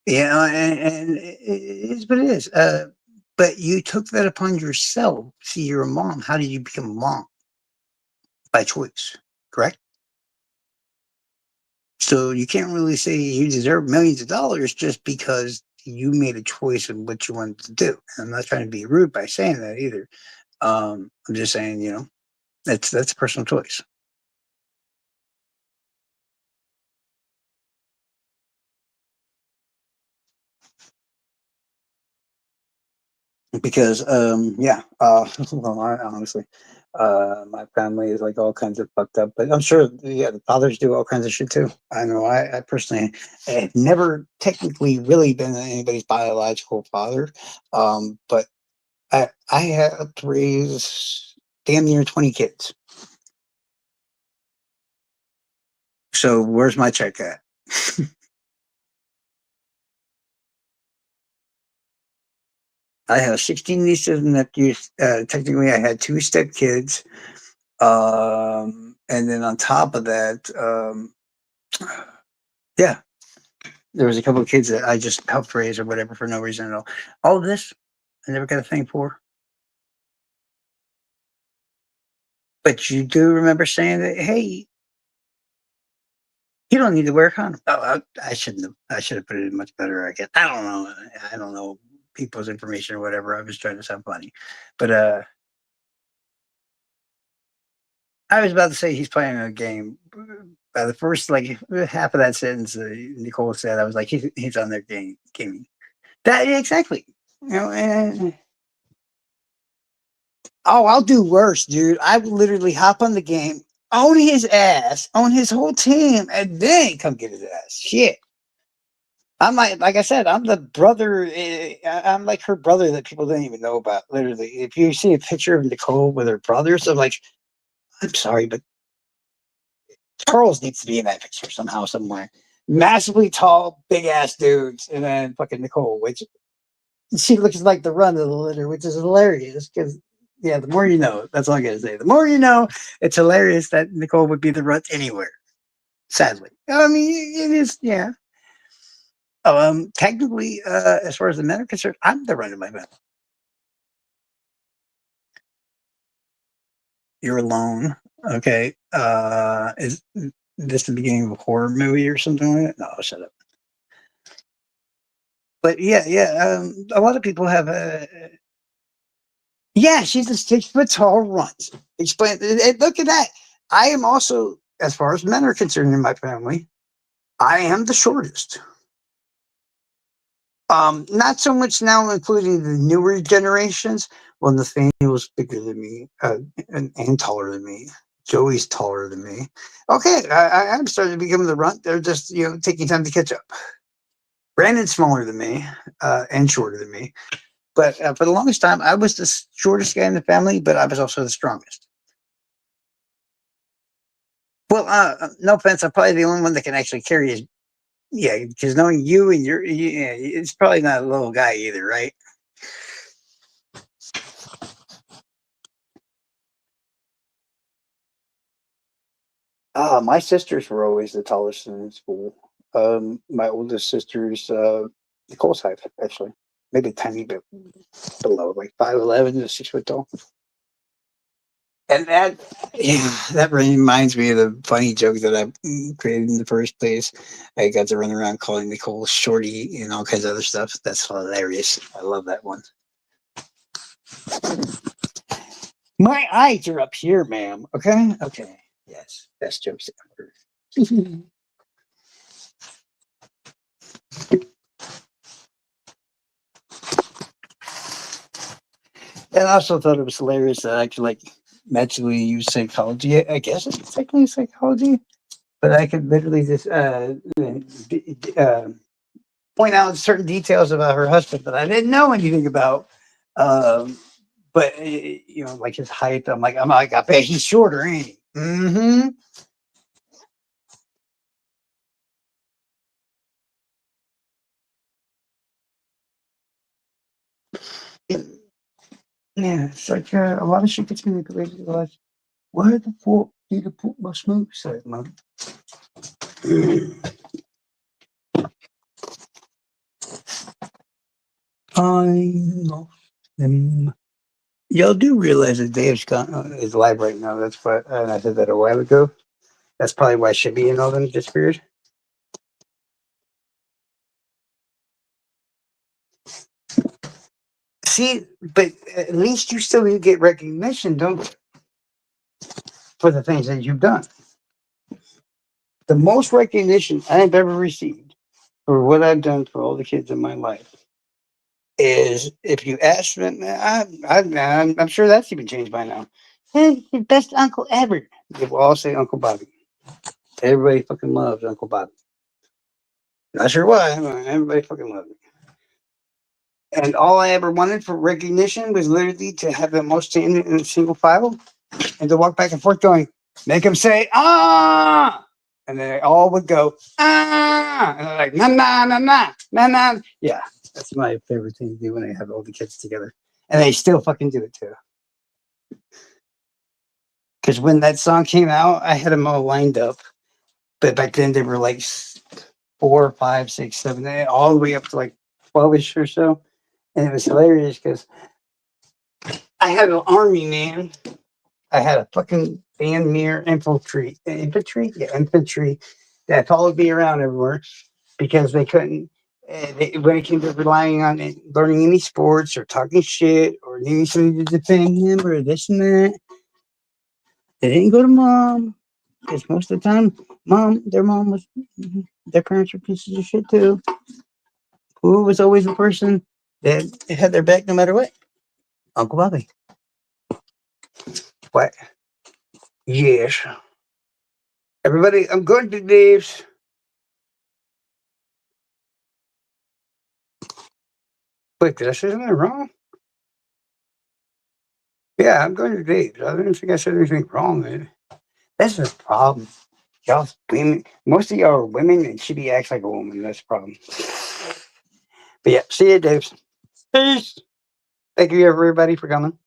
And it is what it is. But you took that upon yourself. See, you're a mom. How did you become a mom? By choice, correct? So you can't really say you deserve millions of dollars just because you made a choice of what you wanted to do. I'm not trying to be rude by saying that either. I'm just saying, that's a personal choice. Because yeah, well, honestly, my family is like all kinds of fucked up, but I'm sure, yeah, the fathers do all kinds of shit too. I know I personally have never technically really been anybody's biological father, but I have raised damn near 20 kids. So where's my check at? I have 16 nieces and nephews. Technically, I had 2 stepkids. And then on top of that, yeah, there was a couple of kids that I just helped raise or whatever for no reason at all. All of this, I never got a thing for. But you do remember saying that, hey, you don't need to wear a condom. Oh, I shouldn't have. I should have put it in much better. I guess I don't know. I don't know people's information or whatever. I was trying to sound funny, but I was about to say he's playing a game. By the first like half of that sentence, Nicole said, I was like, he's on their game gaming. That exactly. And oh, I'll do worse, dude. I would literally hop on the game, own his ass, own his whole team, and then come get his ass. Shit. I'm like I said, I'm the brother. I'm like her brother that people don't even know about. Literally, if you see a picture of Nicole with her brothers, I'm like, I'm sorry, but Charles needs to be in that picture somehow, somewhere. Massively tall, big ass dudes, and then fucking Nicole, which she looks like the run of the litter, which is hilarious because. Yeah, the more you know. That's all I gotta say. The more you know, it's hilarious that Nicole would be the runt anywhere. Sadly, I mean, it is. Yeah. Technically, as far as the men are concerned, I'm the runt of my family. You're alone. Okay. Is this the beginning of a horror movie or something like that? No, shut up. But yeah, yeah. A lot of people have a. Yeah, she's a 6 foot tall runt. Explain. Look at that. I am also, as far as men are concerned in my family, I am the shortest. Not so much now, including the newer generations. Well, Nathaniel's bigger than me, and taller than me. Joey's taller than me. Okay, I'm starting to become the runt. They're just taking time to catch up. Brandon's smaller than me, and shorter than me. But for the longest time, I was the shortest guy in the family, but I was also the strongest. Well, no offense, I'm probably the only one that can actually carry his. Yeah, because knowing you and yeah, it's probably not a little guy either, right? My sisters were always the tallest in school. My oldest sister's Nicole's height, actually, maybe a tiny bit below, like 5'11" to 6 foot tall. And that, yeah, that reminds me of the funny joke that I created in the first place. I got to run around calling Nicole Shorty and all kinds of other stuff. That's hilarious. I love that one. My eyes are up here, ma'am. Okay, okay. Yes, best jokes ever. And I also thought it was hilarious that I could like magically use psychology. I guess it's technically psychology, but I could literally just point out certain details about her husband that I didn't know anything about. Um, but like his height, I'm like, I bet he's shorter, ain't he? Mm-hmm. Yeah, it's like a lot of shit gets manipulated. Like, where the fuck did I put my smoke set, man? I lost them. Y'all do realize that is live right now. That's why, and I said that a while ago. That's probably why Shibby and all them disappeared. See, but at least you still get recognition, don't you, for the things that you've done. The most recognition I've ever received for what I've done for all the kids in my life is if you ask them, I'm sure that's even changed by now. Hey, the best uncle ever. They will all say Uncle Bobby. Everybody fucking loves Uncle Bobby. Not sure why, but everybody fucking loves it. And all I ever wanted for recognition was literally to have the most stand in a single file and to walk back and forth going, make them say, ah! And then they all would go, ah! And they're like, na, na, na, na, na, na. Yeah, that's my favorite thing to do when I have all the kids together. And they still fucking do it too. Because when that song came out, I had them all lined up. But back then they were like 4, 5, 6, 7, 8, all the way up to like 12ish or so. And it was hilarious because I had an army, man. I had a fucking Van Meer infantry that followed me around everywhere because they couldn't. When it came to relying on learning any sports or talking shit or needing somebody to defend him or this and that, they didn't go to mom because most of the time, their mom was, their parents were pieces of shit too. Who was always the person that had their back no matter what? Uncle Bobby. What? Yes. Everybody, I'm going to leave. Wait, did I say something wrong? Yeah, I'm going to Dave's. I didn't think I said anything wrong, man. That's the problem. Y'all women, most of y'all are women, and she acts like a woman. That's the problem. But yeah, see you, Dave's. Peace. Thank you, everybody, for coming.